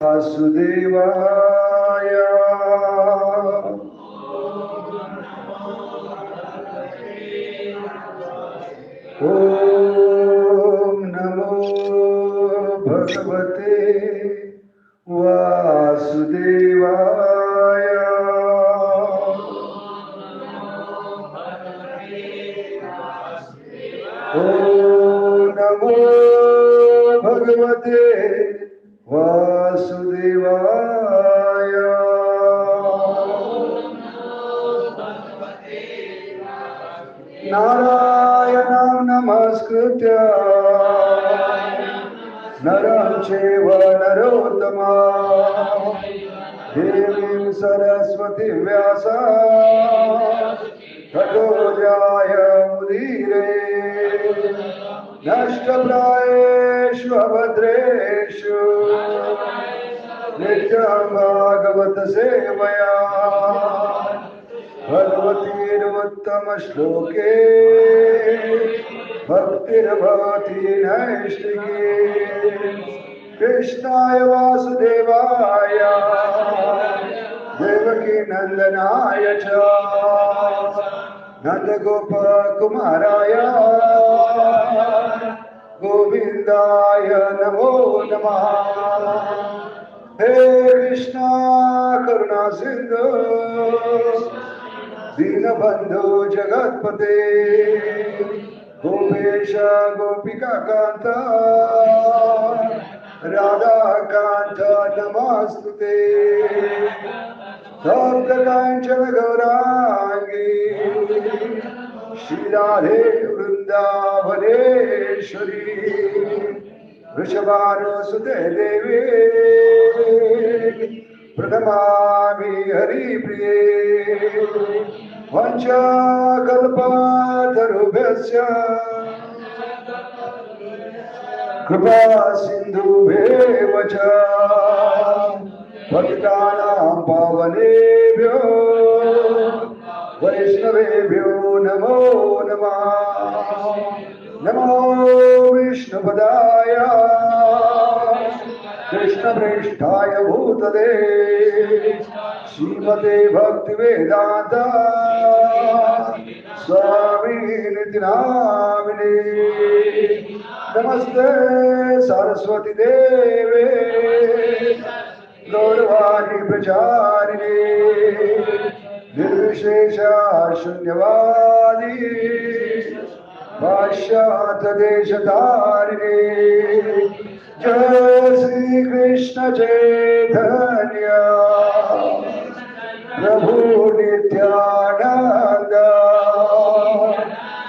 वासुदेवाय ओम नमो भगवते वासुदेवाय ओम नमो भगवते वासुदेवाय नारायणं नमस्कृत्य नरं चैव नरोत्तमं देवीं सरस्वतीं व्यासं ततो जयमुदीरये नष्टप्रायेषु अभद्रेषु नित्यं भागवत सेवया भगवतीर्मुत्तमश्लोके भक्तिर्भवति नैष्टिकी कृष्णाय वासुदेवाय देवकी नंदनाय च नंदगोपकुमाराय गोविंदाय नमो नमः। हे कृष्णा करुणा सिंधु दीनबंधु जगत्पते गोपेश गोपिका कांत राधा कांत नमस्तुते सप्त कांचन गौरांगी श्री राधे वृंदावनेश्वरी वृषभानुसुते देवी प्रणमामि हरिप्रिये वंशकल्पतरुभ्यश्च कृपा सिन्धुभ्येव च पतितानां पावनेभ्यो वैष्णवेभ्यो नमो नमः। नमो विष्णुपदाय कृष्णप्रेष्ठाय भूतले श्रीमते भक्तिवेदांत स्वामिनिति नामिने। नमस्ते सरस्वती देवे गौरवाणी प्रचारिणे निर्विशेष शून्यवादी भाष्यादेशधारिणे जय श्री कृष्ण चैतन्य प्रभु नित्यानंद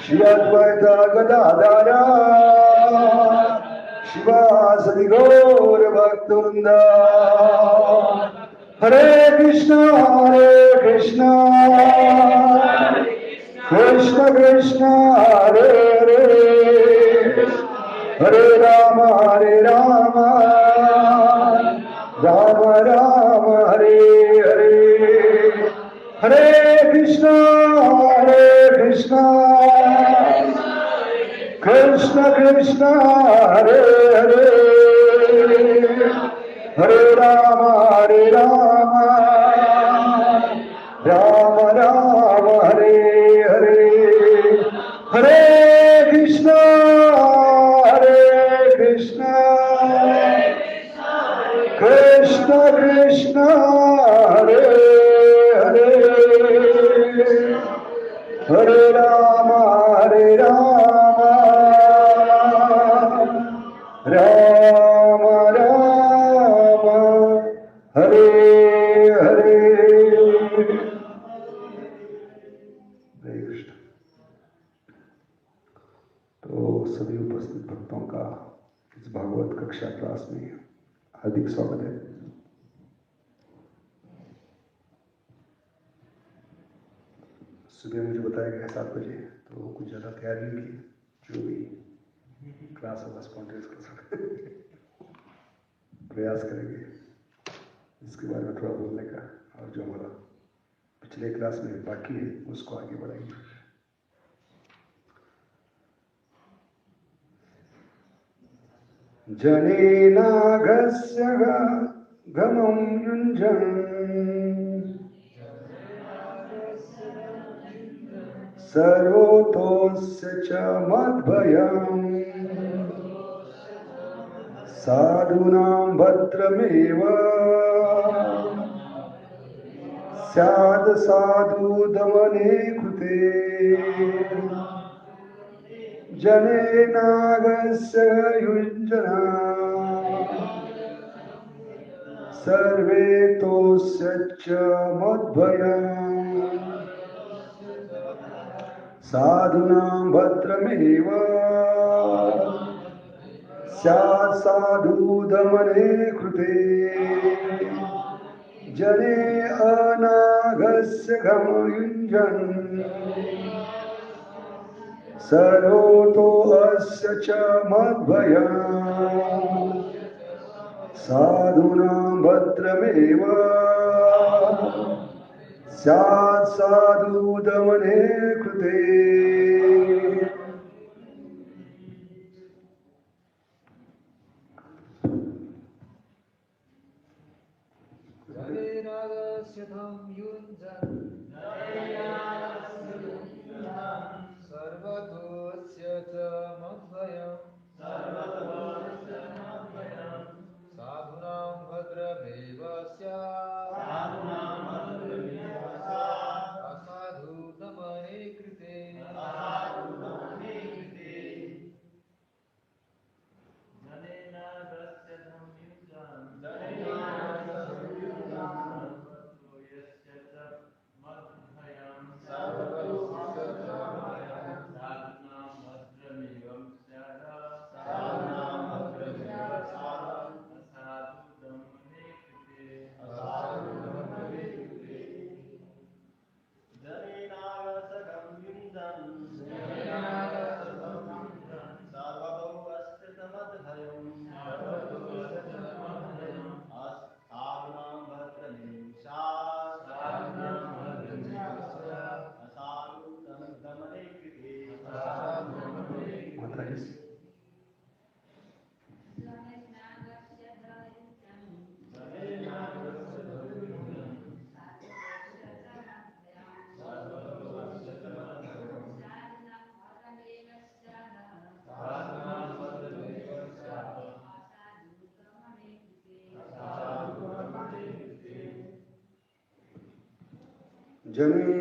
श्री अद्वैत गदाधर शिवासदि गौर भक्तवृंद। हरे कृष्ण कृष्ण कृष्ण हरे हरे हरे राम राम राम हरे हरे। हरे कृष्ण कृष्ण कृष्ण हरे हरे हरे राम राम राम हरे हरे। हरे कृष्ण कृष्ण कृष्ण हरे हरे हरे राम राम राम हरे हरे। हरे कृष्ण। तो सभी उपस्थित भक्तों का इस भागवत कक्षा क्लास में हार्दिक स्वागत है। सुबह मुझे बताया गया 7 बजे, तो कुछ ज़्यादा तैयारी नहीं की, जो भी क्लास होगा स्पॉन्टेनियस कर सकते प्रयास करेंगे इसके बारे में थोड़ा बोलने का, और जो हमारा पिछले क्लास में बाकी है उसको आगे बढ़ाएंगे। जनेनागस्य घमं युञ्जन् सर्वतोस्य च मद्भयम् साधूनां भद्रमेव स्याद् साधु दमने कृते जनेनागस्य युञ्जना सर्वे तोस्य च मद्भयम् साधूनां भद्रमेव स्यात् साधु दमने कृते जने अनागस्य घमयुञ्जन् सर्वतो अस्य च मद्भयम् साधूनां भद्रमेव स्यात् साधु दमने कृते सर्वतोस्य च मद्भयम् साधूनां भद्रमेव असाधु दमने कृते जने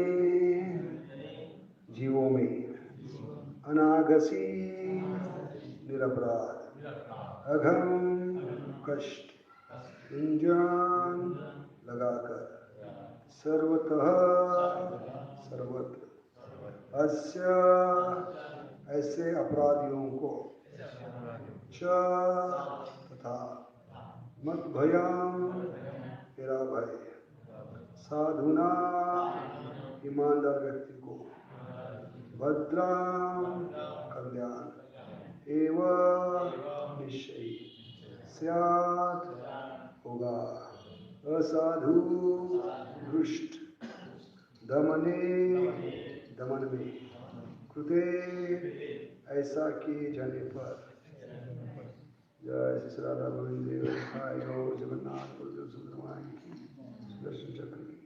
जीवों में अनागसी निरपराध अघम कष्ट इंजान लगाकर सर्वतः सर्वत्र अस्य ऐसे अपराधियों को च तथा मत भयम तेरा भय साधुना ईमानदार व्यक्ति को भद्राम कल्याण एवं निश्चय स्यात् होगा असाधु दुष्ट दमने दमन में कृते ऐसा किए जाने पर जय श्री राधा गोविंद देव जगन्नाथ बलदेव सुब्रह्मण्य की सुदर्शन चक्र की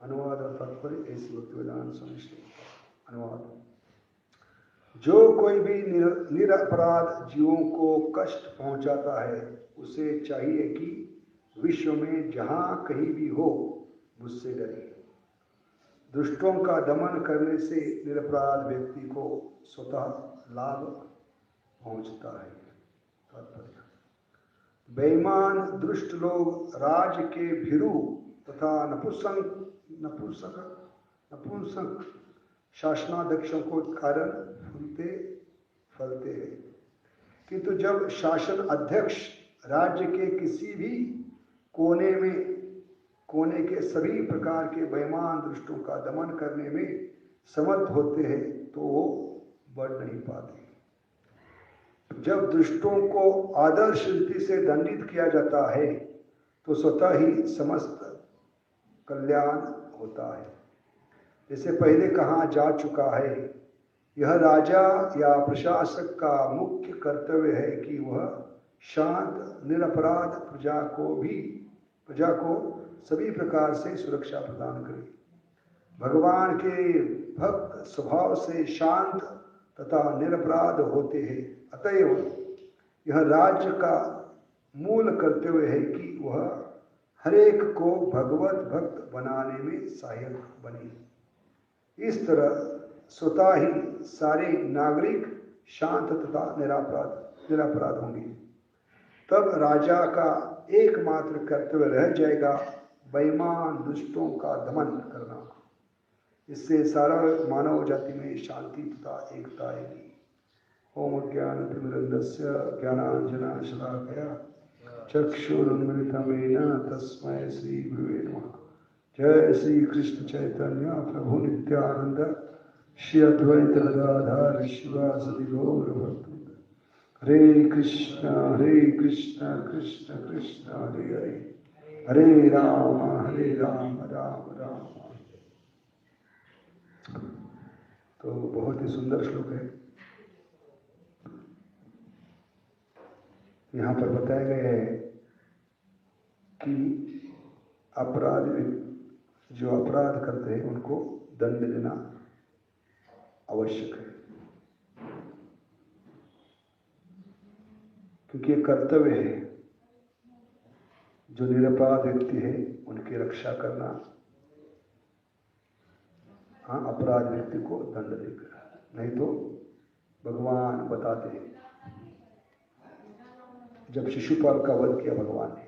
अनुवाद और तात्पर्य ऐसी भक्ति वेदांत स्वामी श्री अनुवाद। जो कोई भी निरपराध जीवों को कष्ट पहुंचाता है उसे चाहिए कि विश्व में जहां कहीं भी हो मुझसे डरे। दुष्टों का दमन करने से निरपराध व्यक्ति को स्वतः लाभ पहुंचता है। बेईमान दुष्ट लोग राज्य के भीरू तथा नपुंसक शासनाध्यक्षों को कारण फूलते फलते हैं, किंतु जब शासन अध्यक्ष राज्य के किसी भी कोने के सभी प्रकार के बेईमान दुष्टों का दमन करने में समर्थ होते हैं तो वो बढ़ नहीं पाते। जब दुष्टों को आदर्श रीति से दंडित किया जाता है तो स्वतः ही समस्त कल्याण होता है। जैसे पहले कहा जा चुका है, यह राजा या प्रशासक का मुख्य कर्तव्य है कि वह शांत निरपराध प्रजा को सभी प्रकार से सुरक्षा प्रदान करे। भगवान के भक्त स्वभाव से शांत तथा निरपराध होते हैं। अतएव यह राज्य का मूल कर्तव्य है कि वह हरेक को भगवत भक्त बनाने में सहायक बने। इस तरह स्वतः ही सारे नागरिक शांत तथा निरपराध होंगे। तब राजा का एकमात्र कर्तव्य रह जाएगा बेईमान दुष्टों का दमन करना। इससे सारा मानव जाति में शांति तथा एकता आएगी। ओम ज्ञानतिमिरन्दस्य ज्ञानाञ्जनशलाकया चक्षुरुन्मिलितं तस्मै श्री गुरुवे नमः। जय श्री कृष्ण चैतन्य प्रभु नित्यानंद श्री अद्वैत गदाधर शिवासदि गौर भक्तवृंद। हरे कृष्ण कृष्ण कृष्ण हरे हरे, हरे राम राम राम। तो बहुत ही सुंदर श्लोक है। यहाँ पर बताया गया है कि जो अपराध करते हैं उनको दंड देना आवश्यक है, क्योंकि ये कर्तव्य है। जो निरपराध व्यक्ति है उनकी रक्षा करना, अपराध व्यक्ति को दंड देकर। नहीं तो भगवान बताते हैं, जब शिशुपाल का वध किया भगवान ने,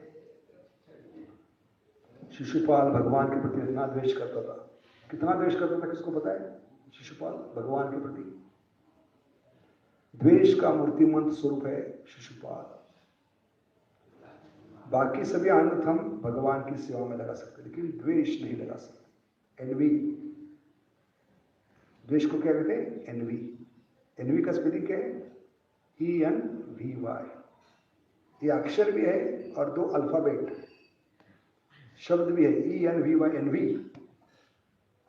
शिशुपाल भगवान के प्रति इतना द्वेष करता था। कितना द्वेष करता था किसको पता है? शिशुपाल भगवान के प्रति द्वेष का मूर्तिमंत स्वरूप है शिशुपाल। बाकी सभी आनंद हम भगवान की सेवा में लगा सकते, लेकिन द्वेष नहीं लगा सकते। एनवी, द्वेष को क्या कहते हैं? एनवी। एनवी का स्पेलिंग क्या है? ENVY। ये अक्षर भी है और दो अल्फाबेट शब्द भी है, ENVY, एनवी।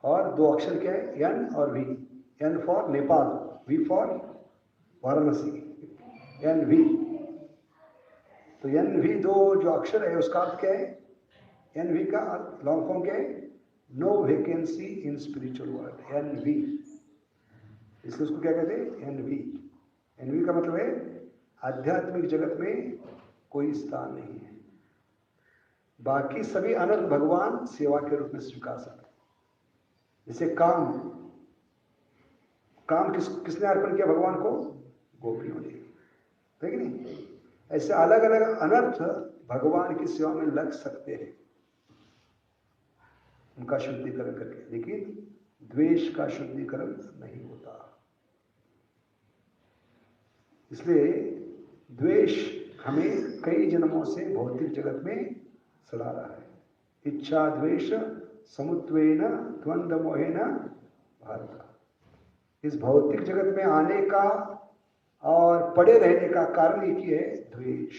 और दो अक्षर क्या है? N और V। N for Nepal, V for Varanasi, NV। तो NV दो जो अक्षर है उसका अर्थ क्या है? NV का लॉन्ग फॉर्म क्या है? No vacancy in spiritual world, NV। इसलिए उसको क्या कहते हैं? NV। NV का मतलब है आध्यात्मिक जगत में कोई स्थान नहीं है। बाकी सभी अनंत भगवान सेवा के रूप में स्वीकार सकते। जैसे काम किसने अर्पण किया भगवान को? गोपियों ने, है कि नहीं? ऐसे अलग अलग अनर्थ भगवान की सेवा में लग सकते हैं, उनका शुद्धिकरण करके, लेकिन द्वेष का शुद्धिकरण नहीं होता। इसलिए द्वेष हमें कई जन्मों से भौतिक जगत में सड़ा रहा है। इच्छा द्वेष समुत्वेन द्वंद्व मोहेन भारत। इस भौतिक जगत में आने का और पड़े रहने का कारण एक ही है, द्वेष।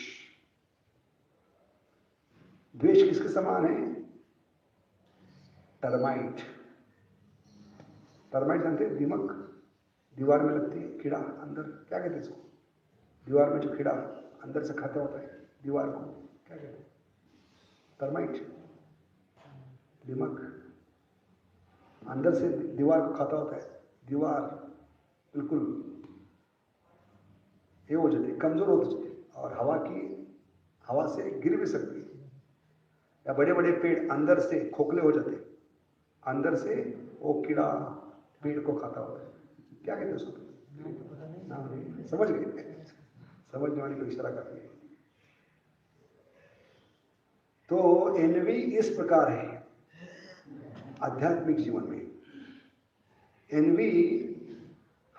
द्वेष किसके समान है? टर्माइट। टर्माइट जानते हैं? दीमक, दीवार में लगती है, कीड़ा अंदर, क्या कहते हैं इसको? दीवार में जो कीड़ा अंदर से खाता होता है दीवार को, क्या कहते हैं? टर्माइट, दीमक। अंदर से दीवार को खाता होता है। दीवार बिल्कुल ये हो जाती है, कमजोर हो जाती है, और हवा से गिर भी सकती है। या बड़े बड़े पेड़ अंदर से खोखले हो जाते हैं, अंदर से वो कीड़ा पेड़ को खाता होता है। क्या कहते हैं उसको? नाम नहीं, समझ गए? समझने वाली को इशारा कर दिया। तो एनवी इस प्रकार है आध्यात्मिक जीवन में। एनवी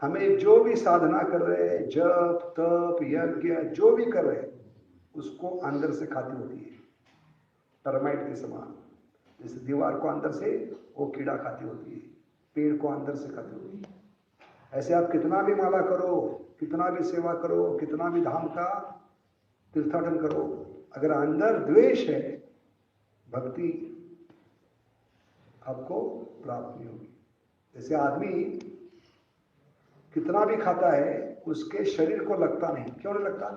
हमें जो भी साधना कर रहे हैं, जप तप यज्ञ जो भी कर रहे हैं, उसको अंदर से खाती होती है, टर्माइट के समान। जैसे दीवार को अंदर से वो कीड़ा खाती होती है, पेड़ को अंदर से खाती होती है। ऐसे आप कितना भी माला करो, कितना भी सेवा करो, कितना भी धाम का तीर्थाटन करो, अगर अंदर द्वेष है, भक्ति आपको प्राप्त नहीं होगी। जैसे आदमी कितना भी खाता है, उसके शरीर को लगता नहीं। क्यों नहीं लगता?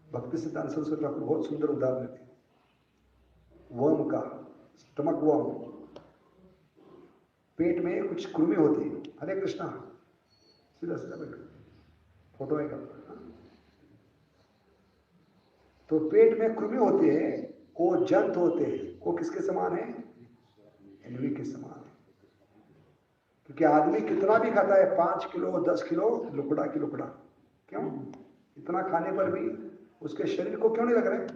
भक्ति सिद्धांत सरस्वती ठाकुर बहुत सुंदर उदाहरण देते हैं वर्म का, स्टमक वर्म। पेट में कुछ कृमि होती है। हरे कृष्णा, सीधा सीधा बैठो, फोटो है का। तो पेट में कृमि होते हैं, वो जंतु होते हैं, वो किसके समान है? एनवी के समान है। क्योंकि आदमी कितना भी खाता है, 5 किलो 10 किलो लुकड़ा की लुकड़ा, क्यों? इतना खाने पर भी उसके शरीर को क्यों नहीं लग रहा है?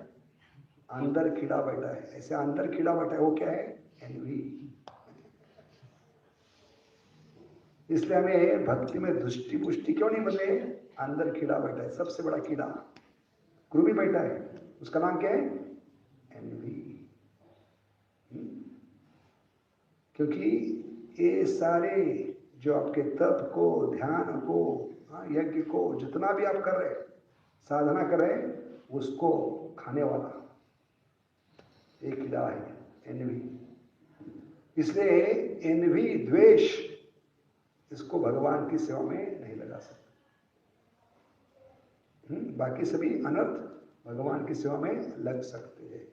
अंदर कीड़ा बैठा है। ऐसे अंदर कीड़ा बैठा है, वो क्या है? एनवी। इसलिए हमें भक्ति में दृष्टि पुष्टि क्यों नहीं बने? अंदर कीड़ा बैठा है, सबसे बड़ा कीड़ा कृमि बैठा है, उसका नाम क्या है? एनवी। क्योंकि ये सारे जो आपके तप को, ध्यान को, यज्ञ को, जितना भी आप कर रहे, साधना कर रहे, उसको खाने वाला एक कीड़ा है, एनवी। इसलिए एनवी, द्वेष, इसको भगवान की सेवा में नहीं लगा सकते। बाकी सभी अनर्थ भगवान की सेवा में लग सकते हैं,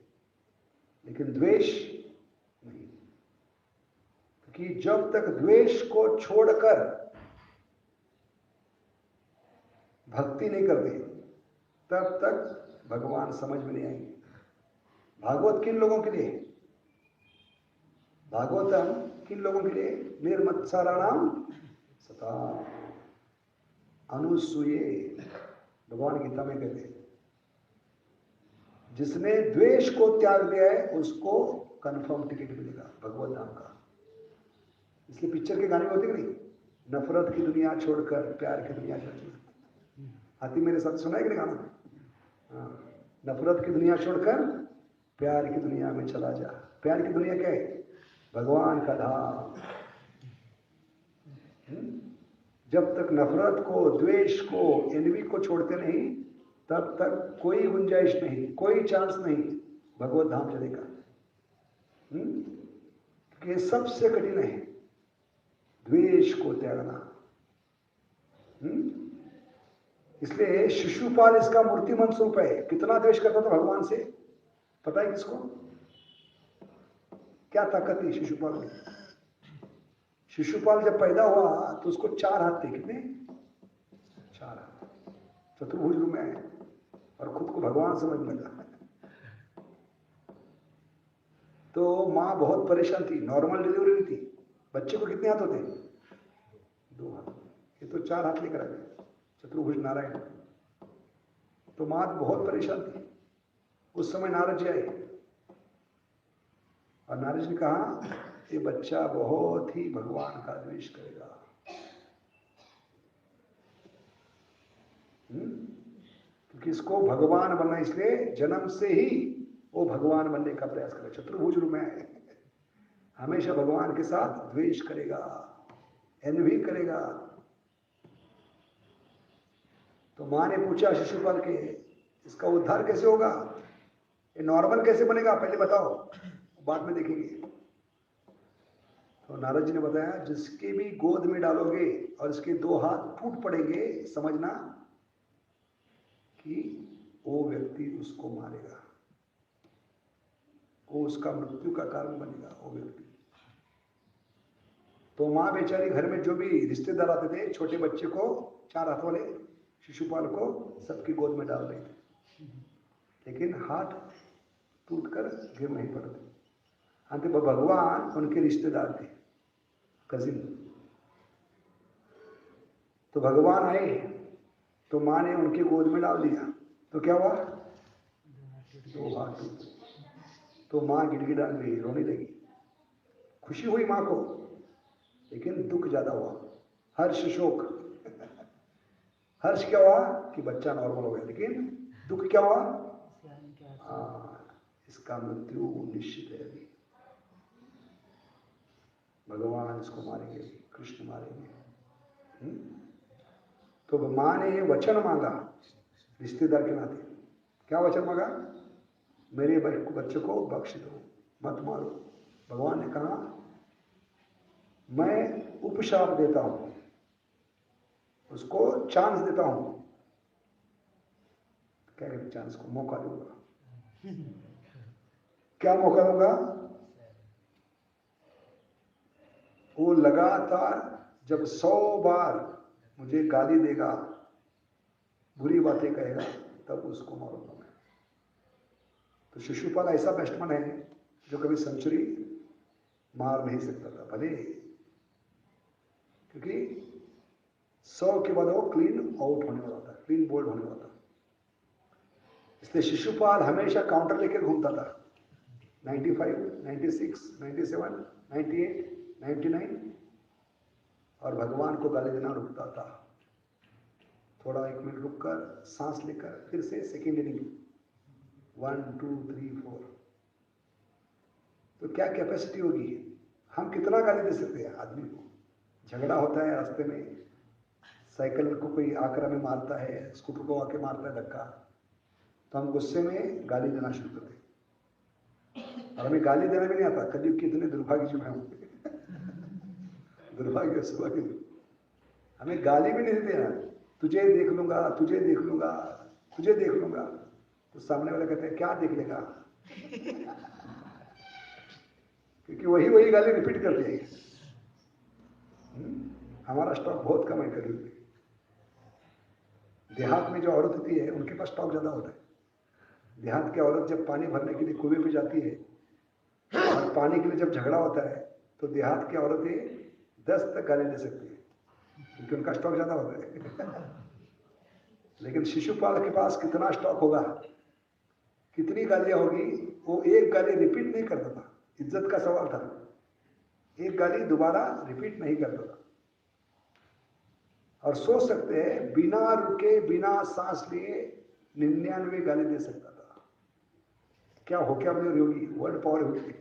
लेकिन द्वेष नहीं। क्योंकि जब तक द्वेष को छोड़कर भक्ति नहीं करते, तब तक भगवान समझ में नहीं आएंगे। भागवत किन लोगों के लिए? भागवतम किन लोगों के लिए? निर्मत्सराणाम सता अनुसूये, भगवान गीता में कहते हैं, जिसने द्वेष को त्याग दिया है उसको कंफर्म टिकट मिलेगा भगवत धाम का। इसलिए पिक्चर के गाने में होते कि नहीं, नफरत की दुनिया छोड़कर प्यार की दुनिया छोड़कर। हाथी मेरे साथ सुना है कि नहीं गाना? नफरत की दुनिया छोड़कर प्यार की दुनिया में चला जा। प्यार की दुनिया क्या है? भगवान का धाम। जब तक नफरत को, द्वेष को, एनवी को छोड़ते नहीं, तब तक कोई गुंजाइश नहीं, कोई चांस नहीं भगवत धाम चलेगा। कि सबसे कठिन है द्वेष को त्यागना। इसलिए शिशुपाल इसका मूर्तिमंत स्वरूप है। कितना द्वेष करता था भगवान से, पता है किसको? क्या ताकत थी शिशुपाल में? शिशुपाल जब पैदा हुआ तो उसको 4 हाथ थे। कितने? 4 हाथ, चतुर्भुज रूप में, और खुद को भगवान समझने लगा। तो माँ बहुत परेशान थी, नॉर्मल डिलीवरी हुई थी। बच्चे को कितने हाथ होते? 2 हाथ। ये तो 4 हाथ लेकर आ गए, चतुर्भुज नारायण। तो माँ बहुत परेशान थी। उस समय नारद जी आए और नारद जी ने कहा, ये बच्चा बहुत ही भगवान का द्वेष करेगा। क्योंकि इसको भगवान बनना, इसलिए जन्म से ही वो भगवान बनने का प्रयास करेगा। चतुर्भुज रूप में हमेशा भगवान के साथ द्वेष करेगा, एनवी करेगा। तो माँ ने पूछा शिशुपाल के, इसका उद्धार कैसे होगा? ये नॉर्मल कैसे बनेगा, पहले बताओ, बाद में देखेंगे। तो नारद जी ने बताया, जिसके भी गोद में डालोगे और इसके 2 हाथ टूट पड़ेंगे, समझना कि वो व्यक्ति उसको मारेगा, वो उसका मृत्यु का कारण बनेगा वो व्यक्ति। तो माँ बेचारी घर में जो भी रिश्तेदार आते थे, छोटे बच्चे को, 4 हाथ वाले शिशुपाल को सबकी गोद में डाल रहे थे, लेकिन हाथ टूटकर गिर नहीं पड़ते। अंत में भगवान उनके रिश्तेदार थे, कजिन। तो भगवान आए तो माँ ने उनके गोद में डाल दिया, तो क्या हुआ? 2 हाथ टूटे। तो माँ गिड़गिड़ाने लगी, रोने लगी। खुशी हुई माँ को, लेकिन दुख ज्यादा हुआ, हर्ष शोक। हर्ष क्या हुआ कि बच्चा नॉर्मल हो गया, लेकिन दुख क्या हुआ? इसका मृत्यु निश्चित है अभी, भगवान इसको मारेंगे, कृष्ण मारेंगे। तो माँ ने वचन मांगा रिश्तेदार के नाते। क्या वचन मांगा? मेरे बच्चे को बख्श दो, मत मारो। भगवान ने कहा, मैं उपशाप देता हूं, उसको चांस देता हूं। क्या कहते चांस को, मौका दूंगा। क्या मौका दूंगा? वो लगातार जब 100 बार मुझे गाली देगा, बुरी बातें कहेगा, तब उसको मारूंगा मैं। तो शिशुपाल ऐसा बैट्समैन है जो कभी सेंचुरी मार नहीं सकता था, भले, क्योंकि 100 के बाद वो क्लीन आउट होने वाला था, क्लीन बोल्ड होने वाला था। इसलिए शिशुपाल हमेशा काउंटर लेकर घूमता था, 95, 96, 97, 98, 99, और भगवान को गाली देना रुकता था। थोड़ा 1 मिनट रुककर सांस लेकर फिर से सेकेंड इनिंग 1, 2, 3, 4। तो क्या कैपेसिटी होगी? हम कितना गाली दे सकते हैं आदमी को? झगड़ा होता है रास्ते में, साइकिल को कोई आकर हमें मारता है, स्कूटर को आके मारता है धक्का, तो हम गुस्से में गाली देना शुरू करते हैं। और हमें गाली देना भी नहीं आता। कलयुग के इतने दुर्भाग्य जो है दुर्भाग्य सौभाग्य, हमें गाली भी नहीं देना। तुझे देख लूंगा, तुझे देख लूंगा, तुझे देख लूंगा, तो सामने वाला कहते हैं क्या देख लेगा? क्योंकि वही गाली रिपीट करते हैं। हमारा स्टॉक बहुत कम है कभी। देहात में जो औरत होती है उनके पास स्टॉक ज्यादा होता है। देहात की औरत जब पानी भरने के लिए कुएं पे जाती है और पानी के लिए जब झगड़ा होता है, तो देहात की औरतें 10 तक गाली दे सकती है, क्योंकि उनका स्टॉक ज्यादा होता है। लेकिन शिशुपाल के पास कितना स्टॉक होगा, कितनी गालियां होगी, वो एक गाली रिपीट नहीं करता था। इज्जत का सवाल था, एक गाली दोबारा रिपीट नहीं करता था। और सोच सकते हैं बिना रुके, बिना सांस लिए 99 गाली दे सकता था। क्या हो, क्या मेरी होगी, वर्ड पावर होगी।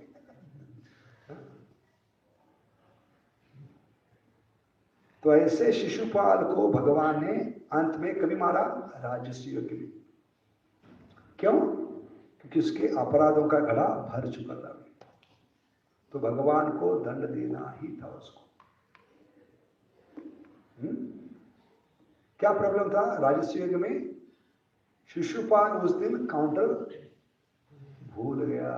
तो ऐसे शिशुपाल को भगवान ने अंत में कभी मारा? राजसी योग में। क्यों? क्योंकि उसके अपराधों का घड़ा भर चुका था, तो भगवान को दंड देना ही था उसको। क्या प्रॉब्लम था राजसी योग में? शिशुपाल उस दिन काउंटर भूल गया,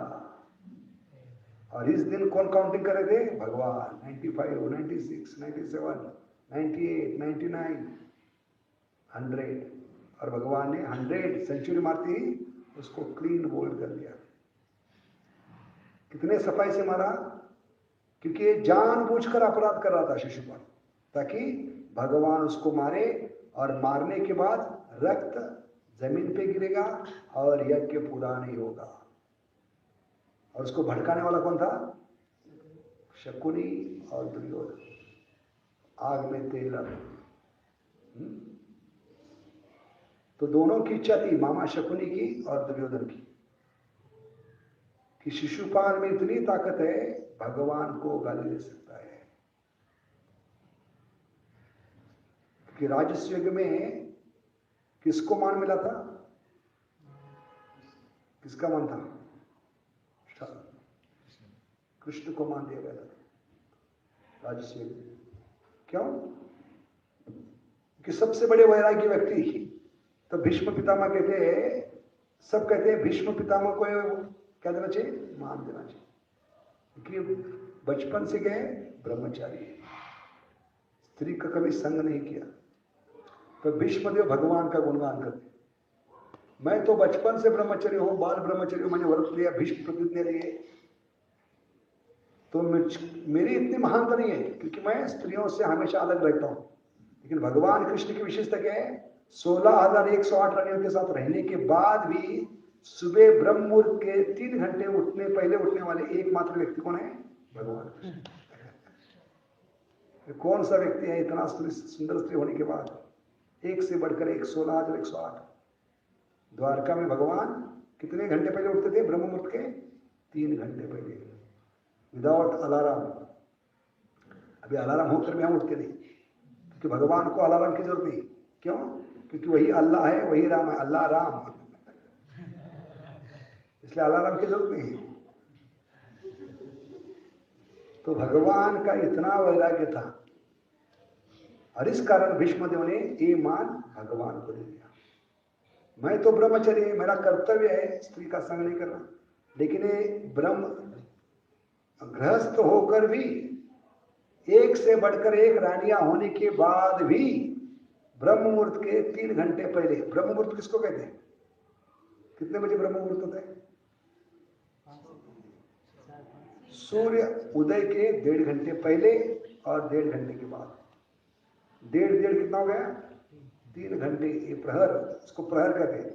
और इस दिन कौन काउंटिंग कर रहे थे? भगवान। 95, 96, 97, 98, 99, 100, और भगवान ने 100 सेंचुरी मारती ही उसको क्लीन बोल्ड कर दिया। कितने सफाई से मारा? क्योंकि ये जानबूझकर अपराध कर रहा था शिशुपाल, ताकि भगवान उसको मारे, और मारने के बाद रक्त जमीन पे गिरेगा और यज्ञ पूरा नहीं होगा। और उसको भड़काने वाला कौन था? शकुनी और दुर्योधन। आग में तेल डाल। तो दोनों की इच्छा थी, मामा शकुनी की और दुर्योधन की, कि शिशुपाल में इतनी ताकत है, भगवान को गाली दे सकता है। कि राजस्य युग में किसको मान मिला था? किसका मान था? कृष्ण को मान दिया गया था राजस्य युग में। क्यों? कि सबसे बड़े वैराग्य व्यक्ति, तो भीष्म पितामह कहते हैं, सब कहते हैं भीष्म पितामह को क्या देना चाहिए? मान देना चाहिए, क्योंकि बचपन से गए ब्रह्मचारी, स्त्री का कभी संग नहीं किया। तो भीष्मदेव भगवान का गुणगान करते, मैं तो बचपन से ब्रह्मचर्य हूं, बाल ब्रह्मचर्य, मैंने व्रत लिया, भीष्म प्रतिज्ञा लिए, तो मेरी इतनी महानता नहीं है, क्योंकि मैं स्त्रियों से हमेशा अलग रहता हूं। लेकिन भगवान कृष्ण की विशेषता क्या है? 16,108 रानियों के साथ रहने के बाद भी सुबह ब्रह्म मुहूर्त के 3 घंटे पहले उठने वाले एकमात्र व्यक्ति कौन है? भगवान कृष्ण। कौन सा व्यक्ति है इतना सुंदर स्त्री होने के बाद, एक से बढ़कर एक, 16,108। द्वारका में भगवान कितने घंटे पहले उठते थे? ब्रह्म मुहूर्त के 3 घंटे पहले, विदाउट अलार्म। अभी अलार्म होकर भी हम उठते नहीं, क्योंकि भगवान को अलार्म की जरूरत नहीं। क्यों? क्योंकि वही अल्लाह है, वही राम है, अल्लाह राम, इसलिए अलार्म की जरूरत नहीं है। तो भगवान का इतना वैराग्य था, और इस कारण भीष्मदेव ने ये मान भगवान को दे दिया। मैं तो ब्रह्मचर्य, मेरा कर्तव्य है स्त्री का संग नहीं करना, लेकिन ये ब्रह्म गृहस्थ होकर भी एक से बढ़कर एक रानियां होने के बाद भी ब्रह्म मुहूर्त के 3 घंटे पहले, ब्रह्म मुहूर्त किसको कहते हैं? कितने बजे ब्रह्म मुहूर्त होता है? सूर्य उदय के 1.5 घंटे पहले और 1.5 घंटे के बाद। 1.5 कितना हो गया? 3 घंटे। ये प्रहर, इसको प्रहर कहते हैं।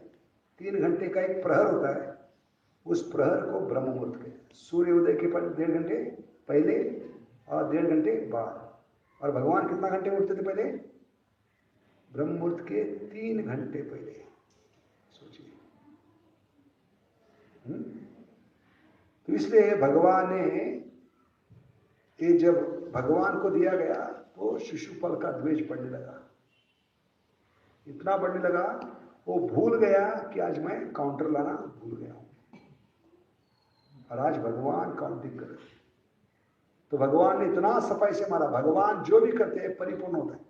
3 घंटे का एक प्रहर होता है, उस प्रहर को ब्रह्म मुहूर्त कहते हैं। सूर्य उदय के 1.5 घंटे पहले और 1.5 घंटे बाद। और भगवान कितना घंटे उठते थे पहले? ब्रह्म मुहूर्त के 3 घंटे पहले। सोचिए। तो इसलिए भगवान ने ये जब भगवान को दिया गया तो शिशुपाल का द्वेष बढ़ने लगा, इतना बढ़ने लगा वो भूल गया कि आज मैं काउंटर लाना भूल गया हूं, और आज भगवान काउंटिंग कर रहे। तो भगवान ने इतना सफाई से मारा। भगवान जो भी करते हैं परिपूर्ण होता है,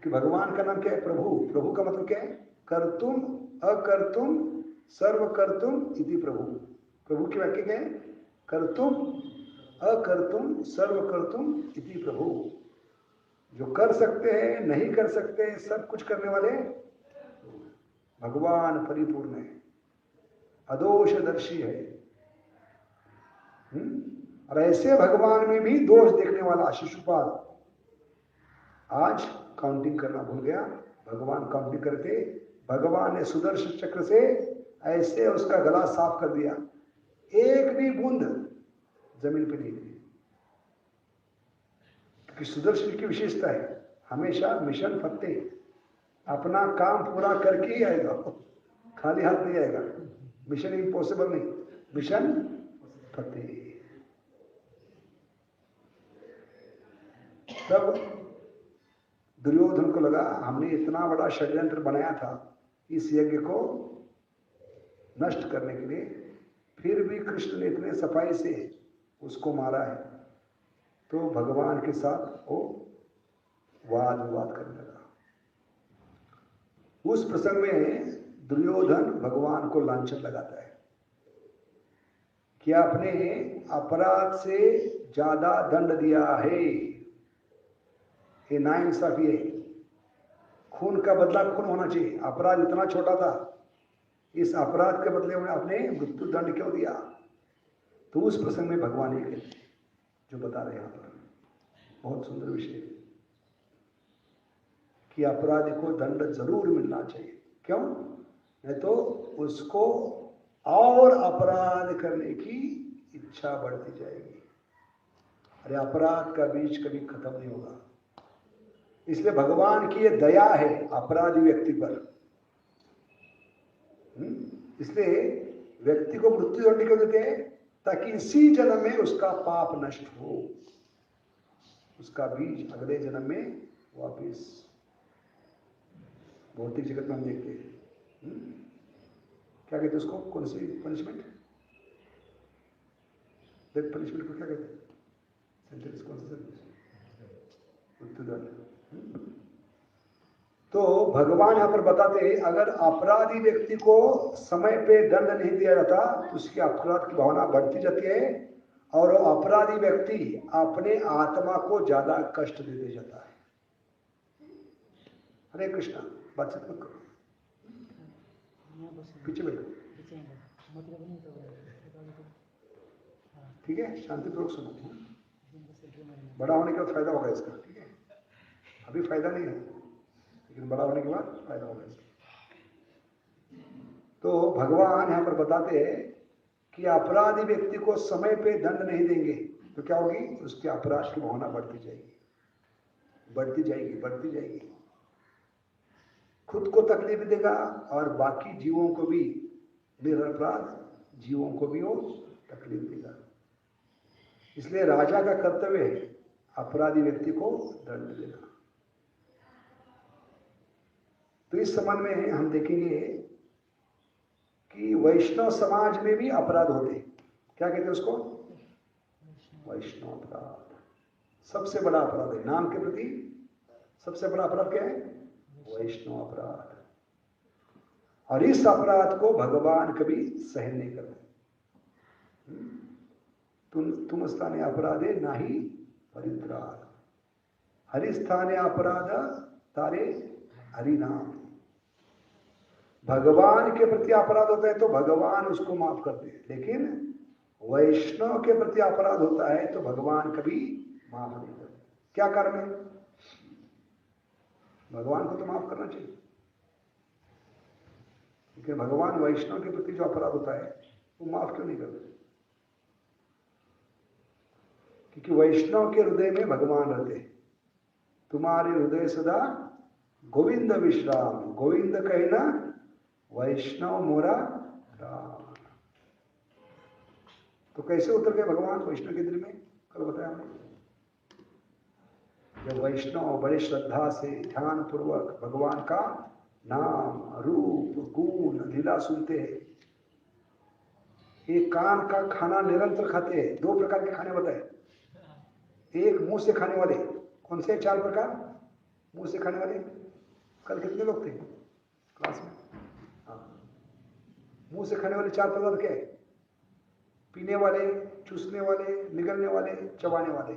कि भगवान का नाम क्या है? प्रभु। प्रभु का मतलब क्या है? कर्तुम अकर्तुम सर्व कर्तुम इति प्रभु। प्रभु की व्याख्या क्या है? कर्तुम अकर्तुम सर्व कर्तुम इति प्रभु। जो कर सकते हैं, नहीं कर सकते, सब कुछ करने वाले भगवान परिपूर्ण है, अदोषदर्शी है। और ऐसे भगवान में भी दोष देखने वाला शिशुपाल आज काउंटिंग करना भूल गया। भगवान काउंटिंग करके भगवान ने सुदर्शन चक्र से ऐसे उसका गला साफ कर दिया, एक भी बूंद जमीन पे नहीं गिरी। क्योंकि सुदर्शन की विशेषता है हमेशा मिशन फतेह, अपना काम पूरा करके ही आएगा, खाली हाथ नहीं आएगा। मिशन इम्पॉसिबल नहीं, मिशन फतेह। तब दुर्योधन को लगा हमने इतना बड़ा षड्यंत्र बनाया था इस यज्ञ को नष्ट करने के लिए, फिर भी कृष्ण ने इतने सफाई से उसको मारा है। तो भगवान के साथ वो वाद विवाद करने लगा। उस प्रसंग में दुर्योधन भगवान को लांछन लगाता है कि आपने अपराध से ज्यादा दंड दिया है, ये नाइंसाफी है। खून का बदला खून होना चाहिए, अपराध इतना छोटा था, इस अपराध के बदले में आपने मृत्यु दंड क्यों दिया? तो उस प्रसंग में भगवान ये कहते हैं जो बता रहे हैं यहाँ पर, बहुत सुंदर विषय, कि अपराधी को दंड जरूर मिलना चाहिए। क्यों? नहीं तो उसको और अपराध करने की इच्छा बढ़ती जाएगी। अरे अपराध का बीज कभी खत्म नहीं होगा। इसलिए भगवान की ये दया है अपराधी व्यक्ति पर। इसलिए व्यक्ति को मृत्यु दंड क्यों देते हैं? ताकि इसी जन्म में उसका पाप नष्ट हो, उसका बीज अगले जन्म में वापिस। भौतिक जगत में हम देखते हैं क्या कहते हैं उसको, कौन सी पनिशमेंट, डेथ पनिशमेंट को क्या कहते हैं? सेंटेंस कौन सा? मृत्युदंड। तो भगवान यहां पर बताते हैं अगर अपराधी व्यक्ति को समय पे दंड नहीं दिया जाता तो उसकी अपराध की भावना बढ़ती जाती है, और अपराधी व्यक्ति अपने आत्मा को ज्यादा कष्ट देते जाता है। हरे कृष्णा, बातचीत मत करो, पीछे बैठो, ठीक है? शांतिपूर्वक सुनो। बड़ा होने के बाद फायदा होगा इसका, ठीक है? अभी फायदा नहीं है, लेकिन बड़ा होने के बाद फायदा होगा इसका। तो भगवान यहां पर बताते हैं कि अपराधी व्यक्ति को समय पे दंड नहीं देंगे तो क्या होगी? उसके अपराध की भावना बढ़ती जाएगी, बढ़ती जाएगी, बढ़ती जाएगी। खुद को तकलीफ देगा और बाकी जीवों को भी, निरपराध जीवों को भी वो तकलीफ देगा। इसलिए राजा का कर्तव्य है अपराधी व्यक्ति को दंड देना। तो इस संबंध में हम देखेंगे कि वैष्णव समाज में भी अपराध होते हैं। क्या कहते हैं उसको? वैष्णव अपराध सबसे बड़ा अपराध है। नाम के प्रति सबसे बड़ा अपराध क्या है? वैष्णव अपराध। और इस अपराध को भगवान कभी सहन नहीं करते। तुम स्थाने अपराधे नाही परित्राण, हरि स्थाने अपराध तारे हरि नाम। भगवान के प्रति अपराध होता है तो भगवान उसको माफ करते हैं, लेकिन वैष्णव के प्रति अपराध होता है तो भगवान कभी माफ नहीं करते। क्या कारण है? भगवान को तो माफ करना चाहिए, लेकिन भगवान वैष्णव के प्रति जो अपराध होता है वो माफ क्यों नहीं करते? क्योंकि वैष्णव के हृदय में भगवान रहते हैं। तुम्हारे हृदय सदा गोविंद विश्राम, गोविंद कहना वैष्णव मोरा राम। तो कैसे उतर गए भगवान वैष्णव के दिल में? कल बताया हमने। जब वैष्णव बड़े श्रद्धा से ध्यान पूर्वक भगवान का नाम, रूप, गुण, लीला सुनते हैं, एक कान का खाना निरंतर खाते हैं। 2 प्रकार के खाने बताए। एक मुंह से खाने वाले, कौन से 4 प्रकार मुंह से खाने वाले? कल कितने लोग थे क्लास में? हाँ, मुंह से खाने वाले 4 पदार्थ क्या है? पीने वाले, चूसने वाले, निगलने वाले, चबाने वाले,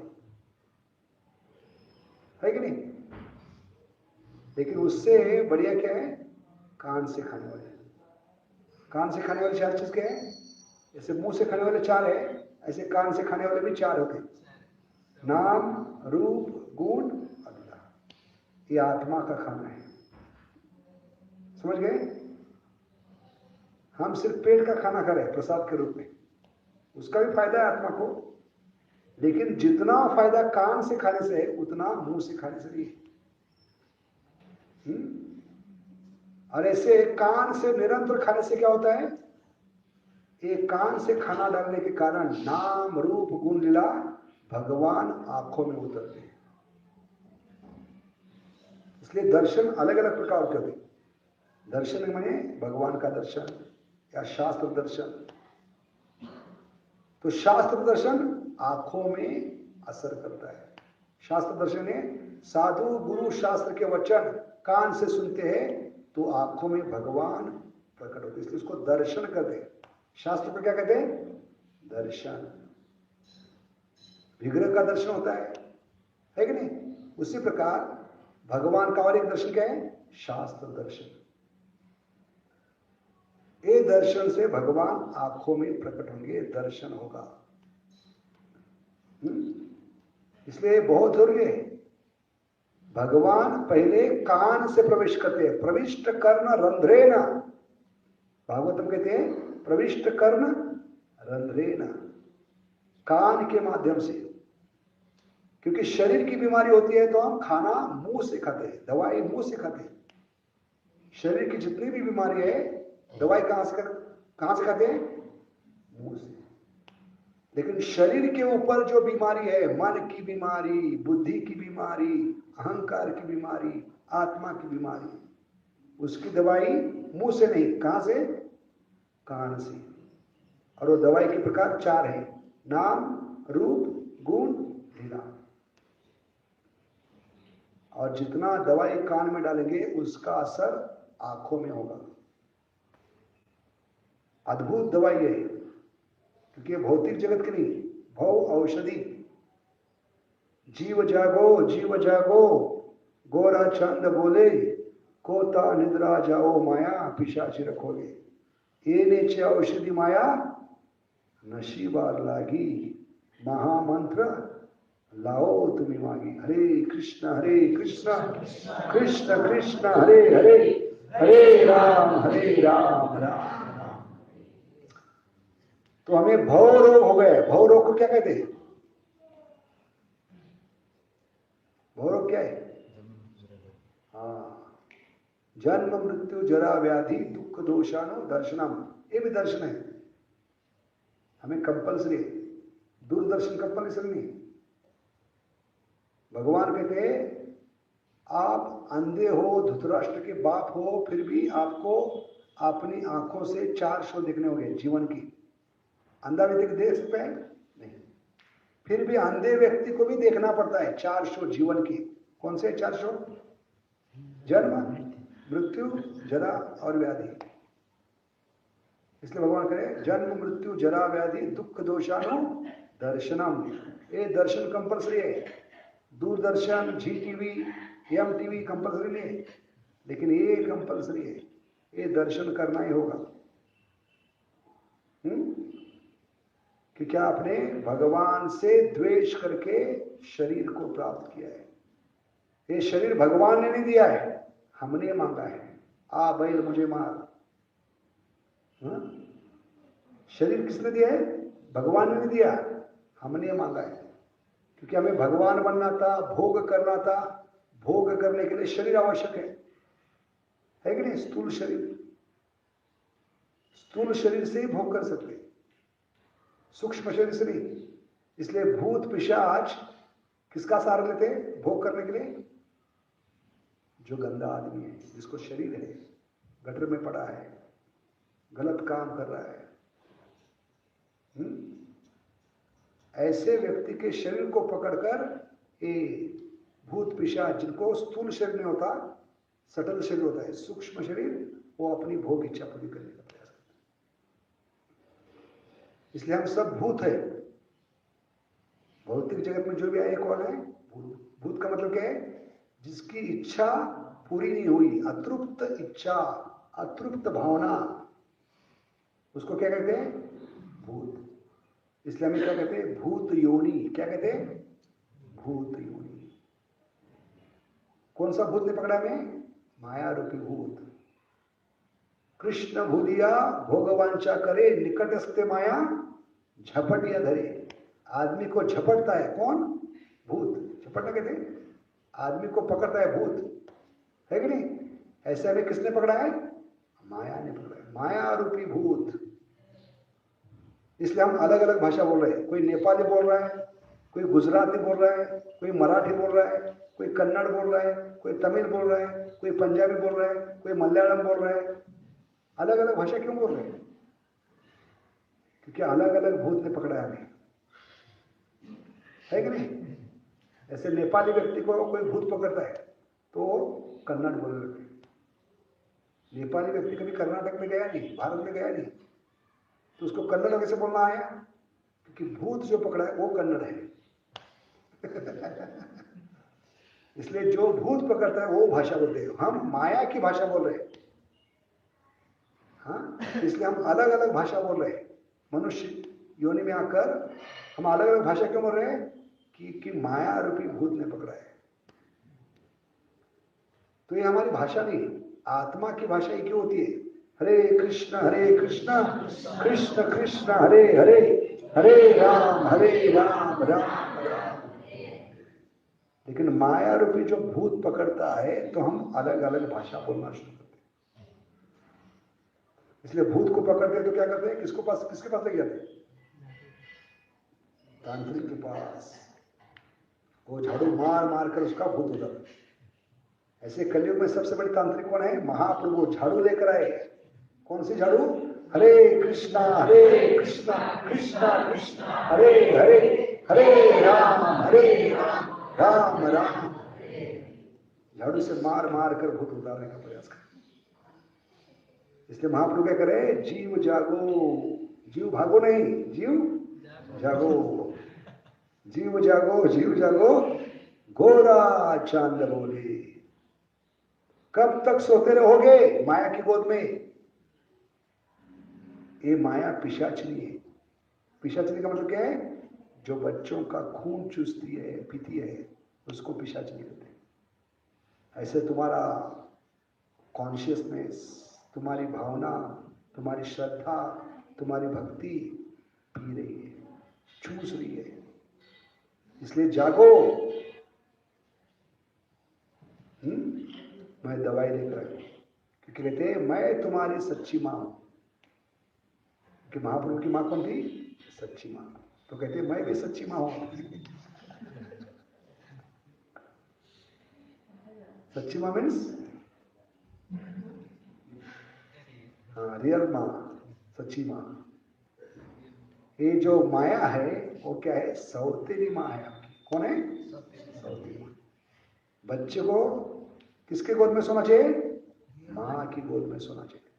है कि नहीं? लेकिन उससे बढ़िया क्या है? कान से खाने वाले। कान से खाने वाले 4 चीज क्या है? जैसे मुंह से खाने वाले 4 है, ऐसे कान से खाने वाले भी 4 होते हैं। नाम, रूप, गुण, अल्लाह। ये आत्मा का खाना है। समझ गए? हम सिर्फ पेट का खाना खा रहे हैं प्रसाद के रूप में, उसका भी फायदा है आत्मा को, लेकिन जितना फायदा कान से खाने से है उतना मुंह से खाने से नहीं है। और ऐसे कान से निरंतर खाने से क्या होता है? एक कान से खाना डालने के कारण नाम, रूप, गुण, लीला भगवान आंखों में उतरते हैं। इसलिए दर्शन अलग अलग प्रकार के होते हैं। दर्शन माने भगवान का दर्शन या शास्त्र दर्शन। तो शास्त्र दर्शन आंखों में असर करता है। शास्त्र दर्शन है साधु गुरु शास्त्र के वचन कान से सुनते हैं तो आंखों में भगवान प्रकट होते, इसलिए उसको दर्शन कहते हैं। शास्त्र को क्या कहते हैं? दर्शन। विग्रह का दर्शन होता है कि नहीं? उसी प्रकार भगवान का और एक दर्शन क्या है? शास्त्र दर्शन। ये दर्शन से भगवान आंखों में प्रकट होंगे, दर्शन होगा। इसलिए बहुत जरूरी है। भगवान पहले कान से प्रवेश करते हैं। प्रविष्ट कर्ण रंध्रेण, भागवतम कहते हैं प्रविष्ट कर्ण रंध्रेण, कान के माध्यम से। क्योंकि शरीर की बीमारी होती है तो हम खाना मुंह से खाते हैं, दवाई मुंह से खाते हैं। शरीर की जितनी भी बीमारी है दवाई कहां से खाते हैं? मुंह से। लेकिन शरीर के ऊपर जो बीमारी है, मन की बीमारी, बुद्धि की बीमारी, अहंकार की बीमारी, आत्मा की बीमारी, उसकी दवाई मुंह से नहीं, कहां से? कान से। और वो दवाई के प्रकार 4 है, नाम, रूप, गुण, लीला। और जितना दवाई कान में डालेंगे उसका असर आंखों में होगा। अद्भुत दवाई है, क्योंकि भौतिक जगत की नहीं, भौ औषधि। जीव जागो गोरा चंद बोले, कोता निद्रा जाओ माया पिशाची रखोगे। ये नीचे औषधि माया नशीबार लागी, महामंत्र लाओ तुम्हें मांगी। हरे कृष्ण कृष्ण कृष्ण हरे हरे, हरे राम राम राम। तो हमें भव रोग हो गए। भव रोग को क्या कहते हैं? भव रोग क्या है? हाँ, जन्म मृत्यु जरा व्याधि दुख दोषाणु दर्शनम, ये भी दर्शन है। हमें कंपल्सरी, दूरदर्शन कंपल्सरी नहीं। भगवान कहते हैं आप अंधे हो, धृतराष्ट्र के बाप हो, फिर भी आपको अपनी आंखों से 4 शो देखने होंगे जीवन की। अंधा व्यक्ति देख सकता है नहीं, फिर भी अंधे व्यक्ति को भी देखना पड़ता है 4 शो जीवन की। कौन से 4 शो? जन्म, मृत्यु, जरा और व्याधि। इसलिए भगवान कहे जन्म मृत्यु जरा व्याधि दुख दोषानु दर्शनम। ये दर्शन कंपल्सरी है। दूरदर्शन, जी टीवी, एम टीवी कंपल्सरी नहीं है, लेकिन ये कंपल्सरी है, ये दर्शन करना ही होगा। कि क्या आपने भगवान से द्वेष करके शरीर को प्राप्त किया है। ये शरीर भगवान ने नहीं दिया है, हमने मांगा है। आ बैल मुझे मार। शरीर किसने दिया है? भगवान ने नहीं दिया, हमने मांगा है। क्योंकि हमें भगवान बनना था, भोग करना था। भोग करने के लिए शरीर आवश्यक है कि नहीं? स्थूल शरीर, स्थूल शरीर से ही भोग कर सकते, सूक्ष्म शरीर से नहीं। इसलिए भूत पिशाच किसका सहारा लेते हैं भोग करने के लिए? जो गंदा आदमी है, जिसको शरीर है, गटर में पड़ा है, गलत काम कर रहा है। ऐसे व्यक्ति के शरीर को पकड़कर ये भूत पिशाच, जिनको स्थूल शरीर नहीं होता, सटल शरीर होता है, सूक्ष्म शरीर, वो अपनी भोग इच्छा पूरी करने का प्रयास करते हैं। इसलिए हम सब भूत है। भौतिक जगत में जो भी आए कौन है? भूत। भूत का मतलब क्या है? जिसकी इच्छा पूरी नहीं हुई, अतृप्त इच्छा, अतृप्त भावना, उसको क्या कहते हैं? भूत। इसलिए हमें क्या कहते हैं? भूत योनि। क्या कहते हैं? भूत योनि। कौन सा भूत ने पकड़ा हमें? माया रूपी भूत। कृष्ण भूलिया भोगवांचा करे, निकटस्थे माया झपटिया धरे। आदमी को झपटता है कौन? भूत। झपटना कहते हैं आदमी को पकड़ता है भूत, है कि नहीं? ऐसे हमें किसने पकड़ा है? माया ने पकड़ा है, माया रूपी भूत। इसलिए हम अलग अलग भाषा बोल रहे हैं। कोई नेपाली बोल रहा है, कोई गुजराती बोल रहा है, कोई मराठी बोल रहा है, कोई कन्नड़ बोल रहा है, कोई तमिल बोल रहा है, कोई पंजाबी बोल रहा है, कोई मलयालम बोल रहा है। अलग अलग भाषा क्यों बोल रहे हैं? क्योंकि अलग अलग भूत ने पकड़ा है हमें, है कि नहीं? ऐसे नेपाली व्यक्ति को कोई भूत पकड़ता है तो कन्नड़ बोल रहे हैं। नेपाली व्यक्ति कभी कर्नाटक में गया नहीं, भारत में गया नहीं, तो उसको कन्नड़ कैसे बोलना आया? क्योंकि भूत जो पकड़ा है वो कन्नड़ है। इसलिए जो भूत पकड़ता है वो भाषा बोलते हैं। हम माया की भाषा बोल रहे हैं। हाँ, इसलिए हम अलग अलग भाषा बोल रहे हैं। मनुष्य योनि में आकर हम अलग अलग भाषा क्यों बोल रहे हैं? कि माया रूपी भूत ने पकड़ा है। तो ये हमारी भाषा नहीं, आत्मा की भाषा ही क्यों होती है? हरे कृष्ण कृष्ण कृष्ण हरे हरे, हरे राम राम राम। लेकिन माया रूपी जो भूत पकड़ता है तो हम अलग अलग भाषा बोलना शुरू करते हैं। इसलिए भूत को पकड़ते हैं तो क्या करते हैं? किसके पास ले जाते हैं? तांत्रिक के पास। वो झाड़ू मार मार कर उसका भूत हो जाता है। ऐसे कलयुग में सबसे बड़ी तांत्रिक कौन है? महाप्रभु झाड़ू लेकर आए। कौन सी झाड़ू? हरे कृष्णा कृष्णा कृष्णा हरे हरे, हरे राम राम राम। झाड़ू से मार मार कर भूत उतारने का प्रयास कर। इसलिए महाप्रभु क्या करे? जीव जागो, जीव भागो नहीं, जीव जागो, जीव जागो, जीव जागो, गोरा चांद बोले। कब तक सोते रहोगे माया की गोद में? ये माया पिशाचनी है। पिशाचनी का मतलब क्या है? जो बच्चों का खून चूसती है, पीती है, उसको पिशाचनी कहते हैं। ऐसे तुम्हारा कॉन्शियसनेस, तुम्हारी भावना, तुम्हारी श्रद्धा, तुम्हारी भक्ति पी रही है, चूस रही है। इसलिए जागो। मैं दवाई लेकर आई, क्योंकि कहते हैं मैं तुम्हारी सच्ची मां हूं। कि महाप्रभु की मां कौन थी? सच्ची मां। तो कहते हैं मैं भी सच्ची मां हूं। सच्ची मां मीन्स हाँ, रियल मां, सच्ची मां। ये जो माया है वो क्या है? सौतेली मां है आपकी। कौन है? सौतेली मां। बच्चे को किसके गोद में सोना चाहिए? मां की गोद में सोना चाहिए।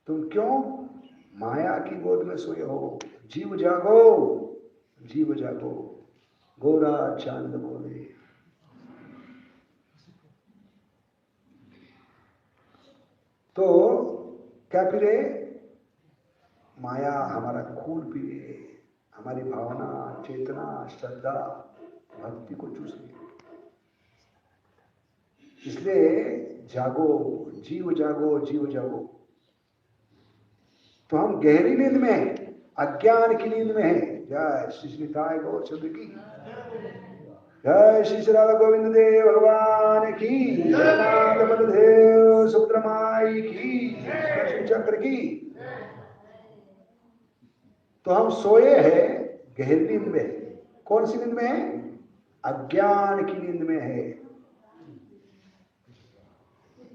तुम क्यों? माया की गोद में सोए हो। जीव जागो, जीव जागो, गोरा चांद बोले। तो क्या फिरे? माया हमारा खून पिए, हमारी भावना, चेतना, श्रद्धा, भक्ति को चूस ले। इसलिए जागो, जीव जागो, जीव जागो। तो हम गहरी नींद में हैं, अज्ञान की नींद में हैं। जय श्री निताय गौर चंद्र की, जय श्री राधा गोविंद देव भगवान की, जगन्नाथ बलदेव सुभद्रमाई की, कृष्ण चक्र की। तो हम सोए हैं गहरी नींद में। कौन सी नींद में है? अज्ञान की नींद में है।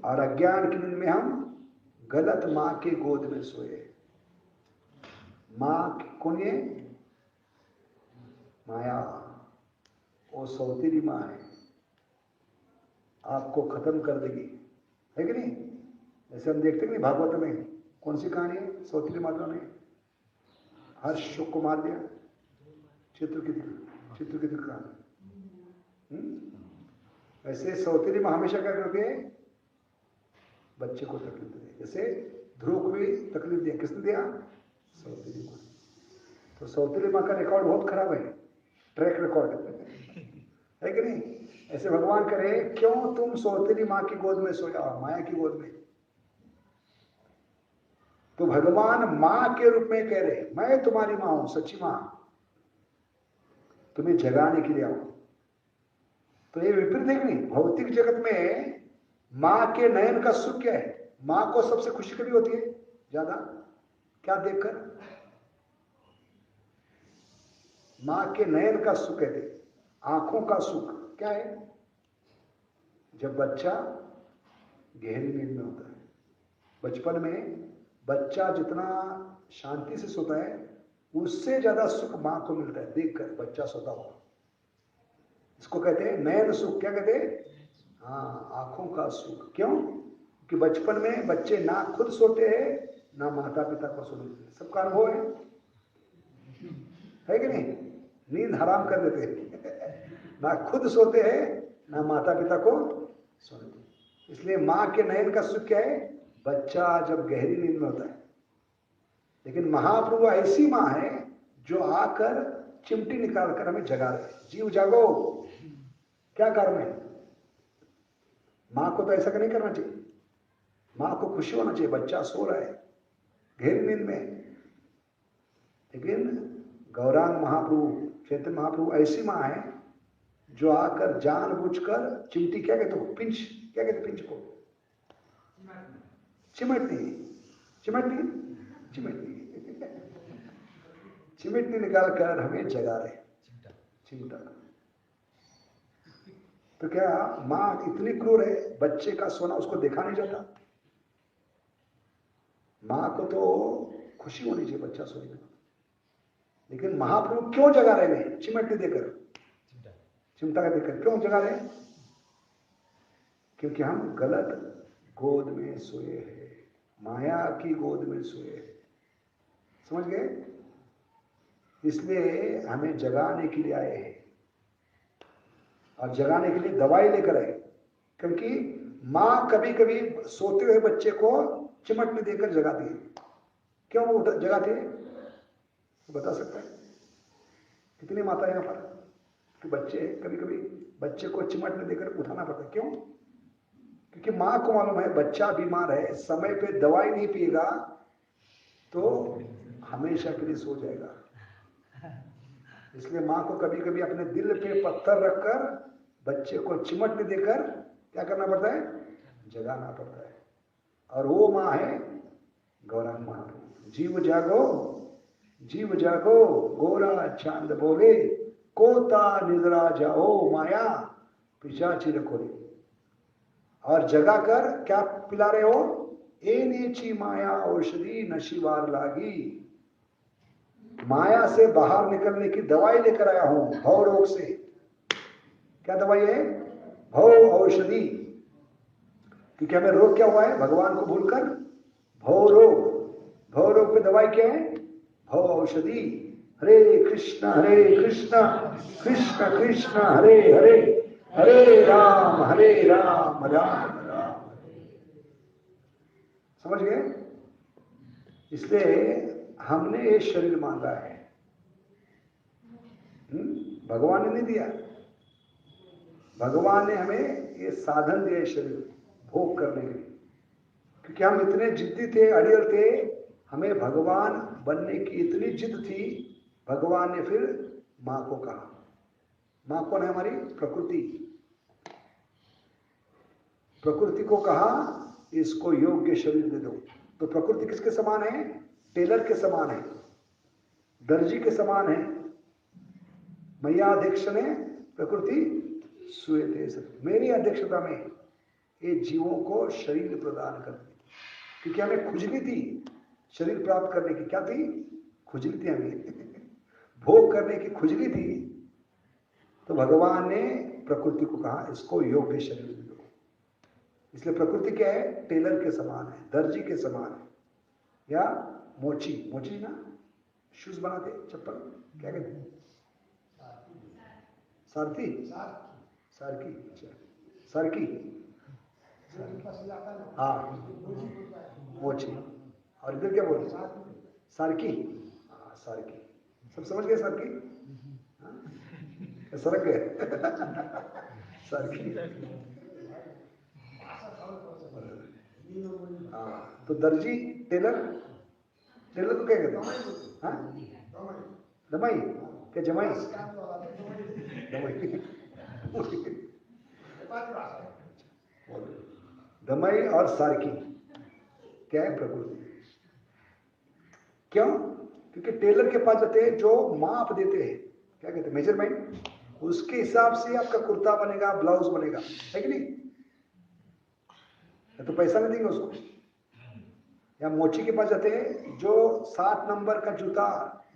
और अज्ञान की नींद में हम गलत मां के गोद में सोए। मां कौन है? माया, वो सौतेली मां है, आपको खत्म कर देगी, है कि नहीं? जैसे हम देखते नहीं भागवत में, कौन सी कहानी है? सौतेली माता ने हर्ष को मार दिया, चित्रकेतु का। वैसे सौतेली मां हमेशा क्या करती है? बच्चे को तकलीफ दे। जैसे ध्रुव को भी तकलीफ दिया, किसने दिया? सौतेली मां। तो सौतेली मां का रिकॉर्ड बहुत खराब है, ट्रैक रिकॉर्ड है कि नहीं? ऐसे भगवान करे, क्यों तुम सौतेली मां की गोद में सो जाओ, माया की गोद में? तो भगवान मां के रूप में कह रहे, मैं तुम्हारी मां हूं, सच्ची मां, तुम्हें जगाने के लिए आऊं। तो ये विपरीत है कि नहीं? भौतिक जगत में मां के नयन का सुख क्या है? मां को सबसे खुशी कभी होती है ज्यादा? क्या देखकर? मां के नयन का सुख है, आंखों का सुख क्या है? जब बच्चा गहरी नींद में होता है। बचपन में बच्चा जितना शांति से सोता है, उससे ज्यादा सुख मां को मिलता है देखकर बच्चा सोता हुआ। इसको कहते हैं नयन सुख। क्या कहते हैं? हाँ, आंखों का सुख। क्यों? कि बचपन में बच्चे ना खुद सोते हैं, ना माता पिता को सोने देते। सबका अनुभव है कि नहीं? नींद हराम कर देते हैं ना खुद सोते हैं, ना माता पिता को सोने देते। इसलिए मां के नयन का सुख क्या है? बच्चा जब गहरी नींद में होता है। लेकिन महाप्रभु ऐसी मां है जो आकर चिमटी निकालकर हमें जगा रहे। जीव जागो, क्या कारण है? मां को तो ऐसा नहीं करना चाहिए। मां को खुशी होना चाहिए, बच्चा सो रहा है गहरी नींद में। लेकिन गौरांग महाप्रभु, चैतन्य महाप्रभु ऐसी मां है जो आकर जानबूझकर चिमटी, क्या कहते हो, पिंच, क्या कहते पिंच को? चिमटनी, चिमटनी, चिमटनी, चिमटनी निकालकर हमें जगा रहे, चिमटा। तो क्या मां इतनी क्रूर है? बच्चे का सोना उसको देखा नहीं जाता? मां को तो खुशी होनी चाहिए बच्चा सोने में। लेकिन महाप्रभु क्यों जगा रहे हैं? चिमटनी देकर, चिमटा देकर क्यों जगा रहे हैं? क्योंकि हम गलत गोद में सोए हैं, माया की गोद में सोए हैं। समझ गए? इसलिए हमें जगाने के लिए आए हैं, और जगाने के लिए दवाई लेकर आए। क्योंकि मां कभी कभी सोते हुए बच्चे को चिमटनी देकर जगाती है। क्यों वो जगाती है? बता सकता है? कितनी माता यहां पर कि बच्चे कभी कभी बच्चे को चिमटनी देकर उठाना पड़ता है? क्यों? क्योंकि मां को मालूम है बच्चा बीमार है, समय पे दवाई नहीं पिएगा तो हमेशा के लिए सो जाएगा। इसलिए मां को कभी कभी अपने दिल पे पत्थर रखकर बच्चे को चिमटनी देकर क्या करना पड़ता है? जगाना पड़ता है। और वो मां है गौरांग महाप्रभु। जीव जागो, जीव जागो, गोरा चांद बोले, कोता निद्रा जाओ, माया पिशाची रखोरे। और जगा कर क्या पिला रहे हो? ए नीची माया औषधि नशीवार लागी। माया से बाहर निकलने की दवाई लेकर आया हूं, भव रोग से। क्या दवाई है? भव औषधि। क्योंकि हमें रोग क्या हुआ है? भगवान को भूलकर भव रोग। भव रोग पे दवाई क्या है? भव औषधि। हरे कृष्ण कृष्ण कृष्ण हरे हरे, हरे राम राम राम। समझ गए? इसलिए हमने ये शरीर मांगा है, भगवान ने नहीं दिया। भगवान ने हमें ये साधन दिया शरीर भोग करने के लिए, क्योंकि हम इतने जिद्दी थे, अड़ियल थे, हमें भगवान बनने की इतनी जिद थी। भगवान ने फिर मां को कहा, मां कौन है? हमारी प्रकृति। प्रकृति को कहा इसको योग्य शरीर दे दो। तो प्रकृति किसके समान है? टेलर के समान है, दर्जी के समान है। मैया अध्यक्ष ने प्रकृति सुए थे। मेरी अध्यक्षता में ये जीवों को शरीर प्रदान कर दी, क्योंकि हमें खुजली थी शरीर प्राप्त करने की। क्या थी? खुजली थी हमें भोग करने की खुजली थी। तो भगवान ने प्रकृति को कहा इसको योग्य शरीर दे दो। इसलिए प्रकृति क्या है? टेलर के समान है, दर्जी के समान है, या मोची। मोची ना शूज बनाते, चप्पल क्या कहते हैं? सारथी, सारकी, सारकी, हाँ मोची। और इधर क्या बोलते? सारकी। हाँ सारकी, सब समझ गए? सारकी सरक गए सारकी। हाँ, तो दर्जी टेलर, टेलर को क्या कहते हैं? हाँ दमाई, क्या जमाई? दमाई और सारकी क्या है? प्रकृति। क्यों? क्योंकि टेलर के पास जाते हैं, जो माप देते हैं, क्या कहते हैं? मेजरमेंट, उसके हिसाब से आपका कुर्ता बनेगा, ब्लाउज बनेगा, है कि नहीं? तो पैसा नहीं देंगे उसको। या मोची के पास जाते हैं, जो 7 नंबर का जूता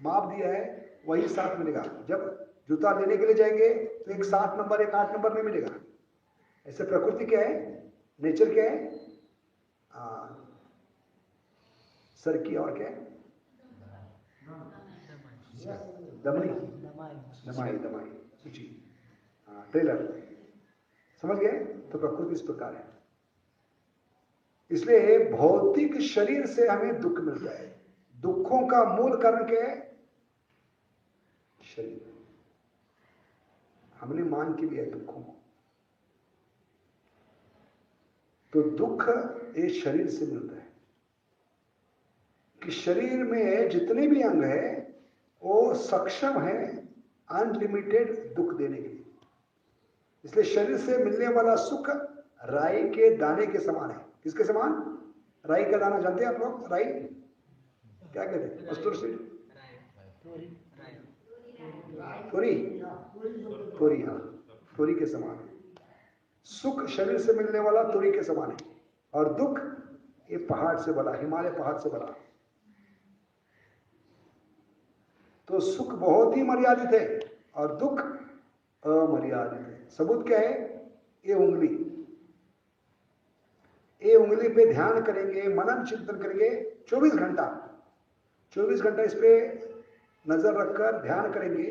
माप दिया है वही 7 मिलेगा। जब जूता लेने के लिए जाएंगे तो एक 7 नंबर, एक 8 नंबर नहीं मिलेगा। ऐसे प्रकृति क्या है? नेचर क्या है? सरकी और क्या है? दमनी, दमाई, दमाई, सूची, टेलर। समझ गए? तो प्रकृति इस प्रकार है। इसलिए भौतिक शरीर से हमें दुख मिलता है। दुखों का मूल कारण क्या है? शरीर। हमने मान के लिया दुखों को। तो दुख ये शरीर से मिलता है, कि शरीर में जितने भी अंग है वो सक्षम है अनलिमिटेड दुख देने के लिए। इसलिए शरीर से मिलने वाला सुख राई के दाने के समान है। किसके समान? राई का दाना जानते हैं आप लोग? राई क्या कहते हैं? मस्तूर सीड, तोरी, तोरी, हाँ तोरी के समान है। सुख शरीर से मिलने वाला तोरी के समान है, और दुख ये पहाड़ से बना, हिमालय पहाड़ से बना। तो सुख बहुत ही मर्यादित है और दुख अमर्यादित है। सबूत क्या है? ये उंगली, ये उंगली पे ध्यान करेंगे, मनन चिंतन करेंगे 24 घंटा, 24 घंटा इस पे नजर रखकर ध्यान करेंगे,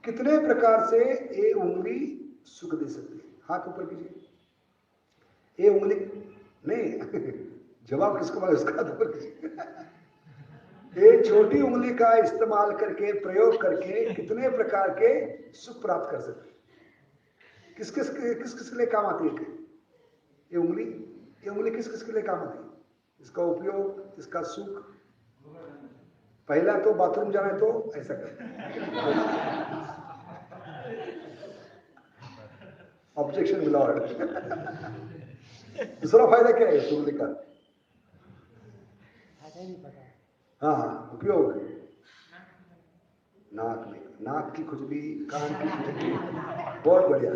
कितने प्रकार से ये उंगली सुख दे सकती है। हाथ ऊपर कीजिए। ये उंगली नहीं जवाब किसको मालूम? उसका हाथ ऊपर कीजिए। ये छोटी उंगली का इस्तेमाल करके, प्रयोग करके कितने प्रकार के सुख प्राप्त कर सकते हैं। किस किस के लिए काम आती है ये उंगली? ये उंगली किस किस के लिए काम आती है? इसका उपयोग, इसका सुख। पहला तो बाथरूम जाना है तो ऐसा कर, ऑब्जेक्शन मिलॉर्ड। दूसरा फायदा क्या है इस उंगली का? हाँ उपयोग, नाक में, नाक की खुजली, कान की खुजली, बहुत बढ़िया।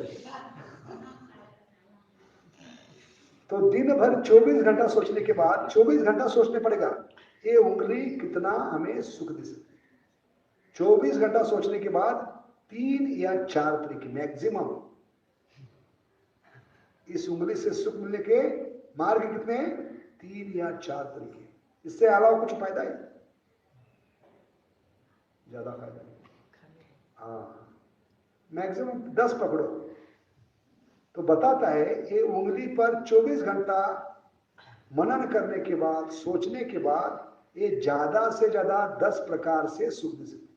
तो दिन भर 24 घंटा सोचने के बाद, 24 घंटा सोचने पड़ेगा ये उंगली कितना हमें सुख दे सकती है। 24 घंटा सोचने के बाद 3 या 4 तरीके मैक्सिमम इस उंगली से सुख मिलने के मार्ग कितने? 3 या 4 तरीके। इससे अलावा कुछ फायदा है? ज्यादा फायदा नहीं। हाँ, मैक्सिमम 10 पकड़ो तो बताता है ये उंगली पर 24 घंटा मनन करने के बाद, सोचने के बाद ये ज्यादा से ज्यादा 10 प्रकार से सुख दे सकते।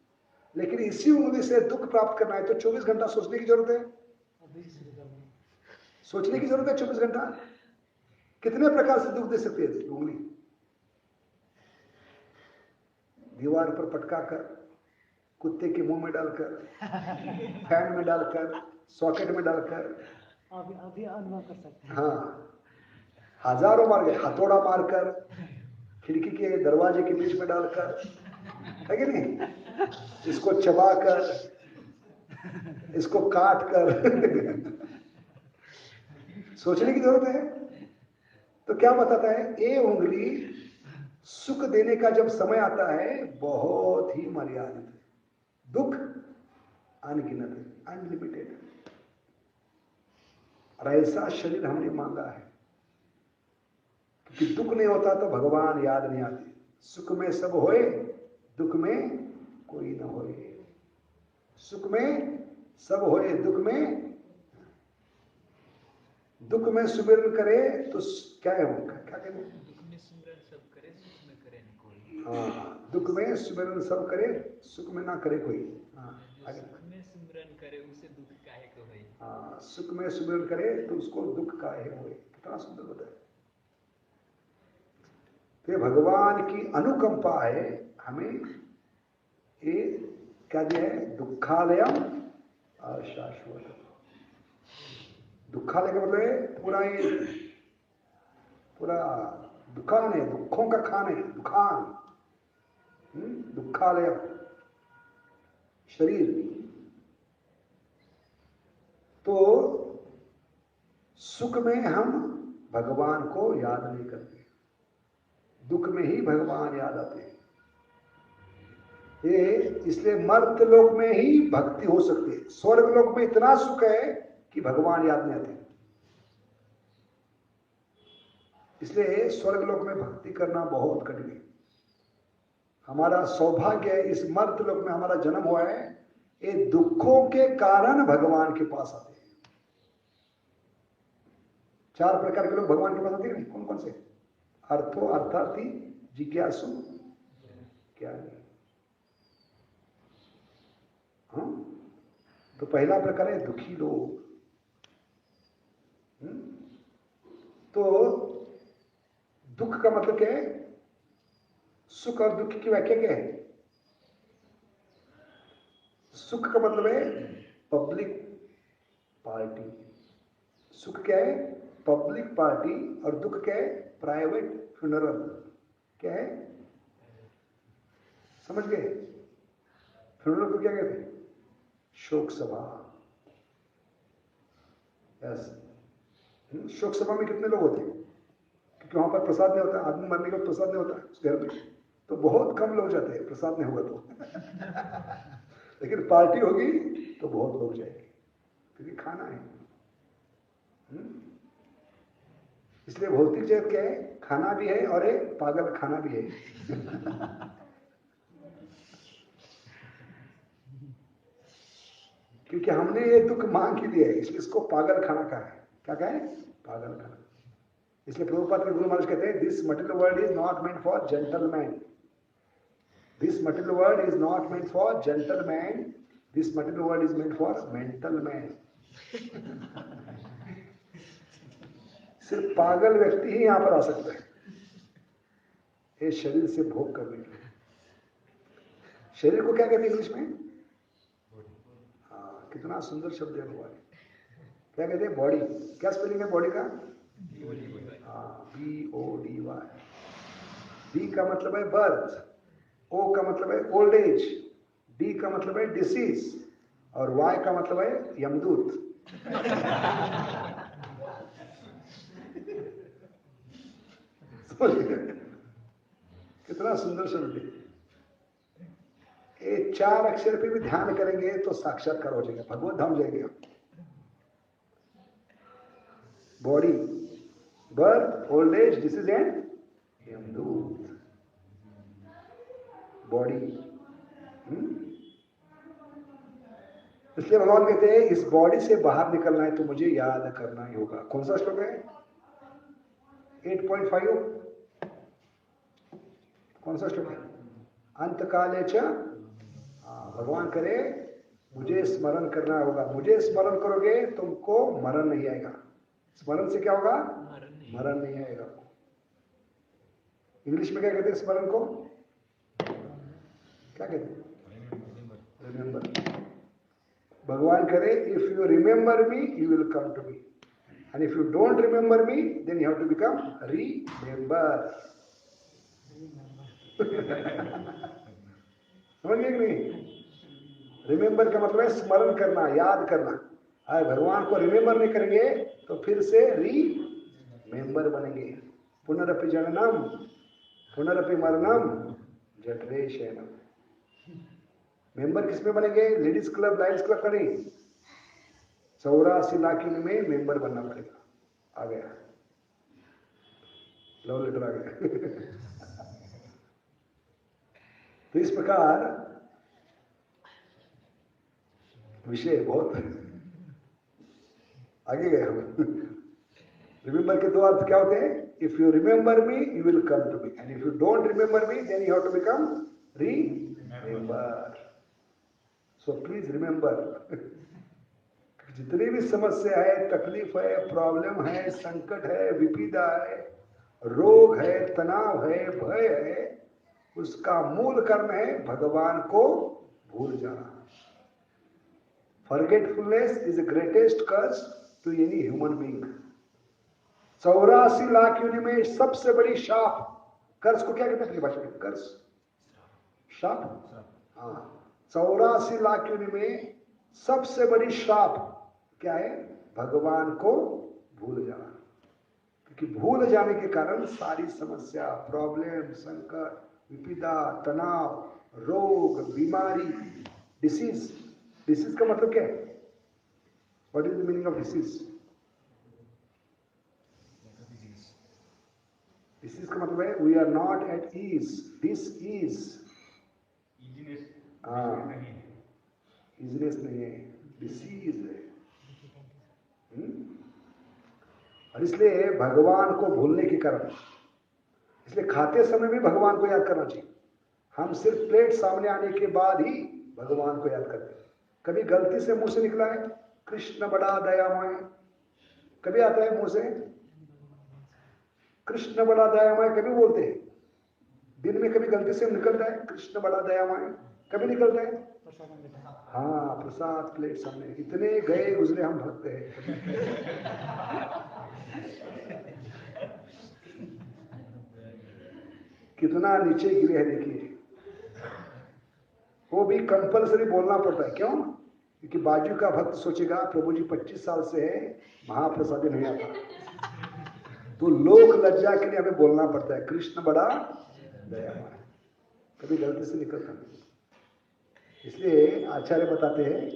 लेकिन इसी उंगली से दुख प्राप्त करना है तो 24 घंटा सोचने की जरूरत है। सोचने की जरूरत है 24 घंटा। कितने प्रकार से दुख दे सकती है उंगली? दीवार पर पटका कर, कुत्ते के मुंह में डालकर, फैन में डालकर, सॉकेट में डालकर, अभी अनुभव कर सकते हैं। हाँ, हजारों मार गए, हथौड़ा मारकर, खिड़की के दरवाजे के बीच में डालकर, है कि नहीं? इसको चबाकर, इसको काट कर सोचने की जरूरत है। तो क्या बताता है? ये उंगली सुख देने का जब समय आता है बहुत ही मर्यादित है, दुख अनगिनत है, अनलिमिटेड है। और ऐसा शरीर हमने मांगा है क्योंकि दुख नहीं होता तो भगवान याद नहीं आते। सुख में सब होए, दुख में कोई न होए। सुख में सब होए, दुख में सुमिरन करे तो क्या है वो, क्या कहते हैं? दुख में सुमिरन सब करे, सुख में करे न कोई। हाँ, दुख में सुमिरन सब करे, सुख में ना करे कोई। हाँ, आगे। सुख में सुमिरन करे उसे दुख काहे को होई। हाँ, सुख में सुमिरन करे तो उसको दुख काहे होए। कितना सुंदर बताया। तो भगवान की अनुकंपा है हमें। ये क्या दिया है? दुखालयम अशाश्वत। दुखालय का मतलब है पूरा दुकान है, दुखों का खान है, दुकान। दुखालय शरीर। तो सुख में हम भगवान को याद नहीं करते, दुख में ही भगवान याद आते हैं। ये इसलिए मर्त्य लोक में ही भक्ति हो सकती है। स्वर्ग लोक में इतना सुख है कि भगवान याद नहीं आते। इसलिए स्वर्ग लोक में भक्ति करना बहुत कठिन है। हमारा सौभाग्य है इस मर्त्य लोक में हमारा जन्म हुआ है। ये दुखों के कारण भगवान के पास आते हैं। 4 प्रकार के लोग भगवान के पास आते हैं। कौन कौन से? अर्थो, अर्थार्थी, जिज्ञासु, ज्ञानी। हाँ, तो पहला प्रकार है दुखी लोग। तो दुख का मतलब क्या है? सुख और दुख की व्याख्या क्या है? सुख का मतलब है पब्लिक पार्टी। सुख क्या है? Public party. और दुख क्या है? Private funeral. क्या है? समझ गए? फ्यूनरल को क्या कहते हैं? शोक सभा। यस। शोक सभा में कितने लोग होते हैं? क्योंकि वहां पर प्रसाद नहीं होता, आदमी मरने के बाद प्रसाद नहीं होता उस घर में, तो बहुत कम लोग जाते हैं प्रसाद नहीं होगा तो लेकिन पार्टी होगी तो बहुत लोग जाएंगे क्योंकि खाना है। इसलिए भौतिक जगत क्या है? खाना भी है और एक पागल खाना भी है क्योंकि हमने ये दुख मांग ही दिया है, इसलिए इसको पागल खाना कहा है। क्या कहा है? पागल खाना। इसलिए प्रभुपाद के गुरु महाराज कहते हैं this material world is not meant for gentleman. This material world is not meant for gentleman. This material world is meant for mental man. सिर्फ पागल व्यक्ति ही यहां पर आ सकता है ये शरीर से भोग करने के लिए। शरीर को क्या कहते हैं इंग्लिश में? हाँ, कितना सुंदर शब्द है भगवान। क्या कहते हैं? बॉडी। क्या स्पेलिंग है बॉडी का? हाँ, BODY। बी का मतलब है बर्थ, ओ का मतलब है ओल्ड एज, डी का मतलब है डिसीज और वाई का मतलब है यमदूत। कितना सुंदर शब्द है। ये 4 अक्षर पे भी ध्यान करेंगे तो साक्षात्कार हो जाएगा, भगवत धाम जाएंगे हम। Body, birth, old age, disease and यमदूत। बॉडी। इसलिए भगवान कहते हैं इस बॉडी से बाहर निकलना है तो मुझे याद करना ही होगा। कौन सा श्लोक है? 8.5 कौन सा श्लोक है? अंत काले च। भगवान करे मुझे स्मरण करना होगा। मुझे स्मरण करोगे तुमको मरण नहीं आएगा। स्मरण से क्या होगा? मरण नहीं आएगा। इंग्लिश में क्या कहते हैं स्मरण को? क्या कहते हैं? रिमेंबर। भगवान करे if you remember me you will come to me and if you don't remember me then you have to become remember. समझ गए कि नहीं? रिमेंबर का मतलब है स्मरण करना, याद करना। अगर भगवान को रिमेंबर नहीं करेंगे तो फिर से रिमेंबर बनेंगे। पुनरपि जननम पुनरपि मरणम जठरे शयनम। मेंबर किसमें बनेंगे? लेडीज क्लब, लायंस क्लब का नहीं, 84 लाख में मेंबर बनना पड़ेगा। आ गया लव लेटर आ गया। तो इस प्रकार विषय बहुत आगे गए हम। रिमेंबर के दो अर्थ क्या होते हैं? If you remember me you will come to me and if you don't remember me then you have to become remember. So please remember. जितनी भी समस्या है, तकलीफ है, प्रॉब्लम है, संकट है, विपदा है, रोग है, तनाव है, भय है, उसका मूल कारण है भगवान को भूल जाना। Forgetfulness is the greatest curse to any human being. 84 lakh योनि में सबसे बड़ी शाप, कर्स को क्या कहते हैं भाषा में? कर्स, शाप। हाँ, 84 लाख योनि में सबसे बड़ी शाप क्या है? भगवान को भूल जाना। क्योंकि भूल जाने के कारण सारी समस्या, प्रॉब्लम, संकट, विपदा, तनाव, रोग, बीमारी, डिसीज। डिसीज का मतलब क्या है? What is the meaning of disease? Disease का मतलब है we are not at ease, dis ease. Easiness नहीं है, डिसीज है। और इसलिए भगवान को भूलने के कारण, इसलिए खाते समय भी भगवान को याद करना चाहिए। हम सिर्फ प्लेट सामने आने के बाद ही भगवान को याद करते हैं। कभी गलती से मुंह से निकला है कृष्ण बड़ा दयामय? कभी आता है मुंह से कृष्ण बड़ा दयामय? कभी बोलते हैं? दिन में कभी गलती से निकलता है कृष्ण बड़ा दयामय? कभी निकलता है? हाँ, प्रसाद प्लेट सामने। इतने गए गुजरे हम भक्त हैं। कितना नीचे गिरे हैं देखिए। वो भी कंपलसरी बोलना पड़ता है। क्यों? क्योंकि बाजू का भक्त सोचेगा प्रभु जी 25 साल से है, महाप्रसाद नहीं आता, तो लोक लज्जा के लिए हमें बोलना पड़ता है कृष्ण बड़ा दयामय। कभी गलती से निकलता नहीं। इसलिए आचार्य बताते हैं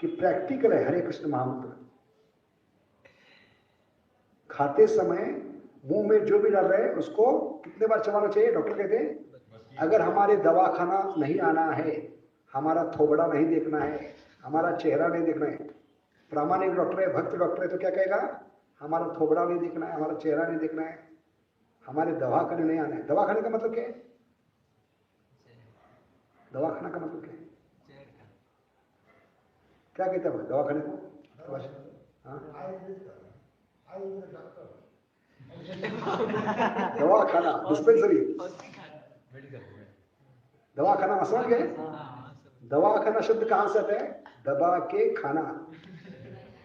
कि प्रैक्टिकल है हरे कृष्ण महामंत्र। खाते समय मुंह में जो भी डाल रहे हैं उसको कितने बार चबाना चाहिए? डॉक्टर कहते हैं अगर हमारे दवाखाना नहीं आना है, हमारा थोबड़ा नहीं देखना है, हमारा चेहरा नहीं देखना है, प्रामाणिक डॉक्टर है, भक्त डॉक्टर है, तो क्या कहेगा? हमारा थोबड़ा नहीं देखना है, हमारा चेहरा नहीं देखना है, हमारे दवाखाने नहीं आना है। दवाखाने का मतलब क्या है? दवाखाना का मतलब क्या है? क्या कहते हैं दवाखाने को? दवाखाना, डिस्पेंसरी, दवाखाना समझ गए? दवाखाना शब्द कहां से आता है? दबा के खाना।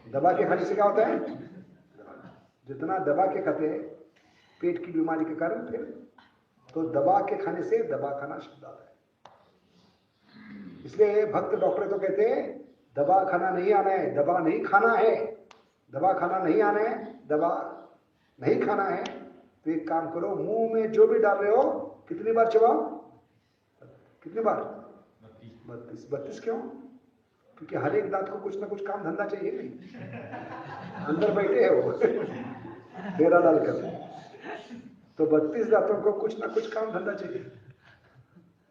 दबा के खाने से क्या होता है? जितना दबा के खाते हैं पेट की बीमारी के कारण, फिर तो दबा के खाने से दवाखाना शब्द आता है। इसलिए भक्त डॉक्टर तो कहते हैं दवा खाना नहीं आना है, दवा नहीं खाना है, दवा खाना नहीं आना है, दवा नहीं खाना है। तो एक काम करो, मुंह में जो भी डाल रहे हो कितनी बार चबाओ? कितनी बार? 32। क्यों? क्योंकि हर एक दांत को कुछ ना कुछ काम धंधा चाहिए। नहीं अंदर बैठे है वो डेरा डालकर, तो 32 दांतों को कुछ ना कुछ काम धंधा चाहिए।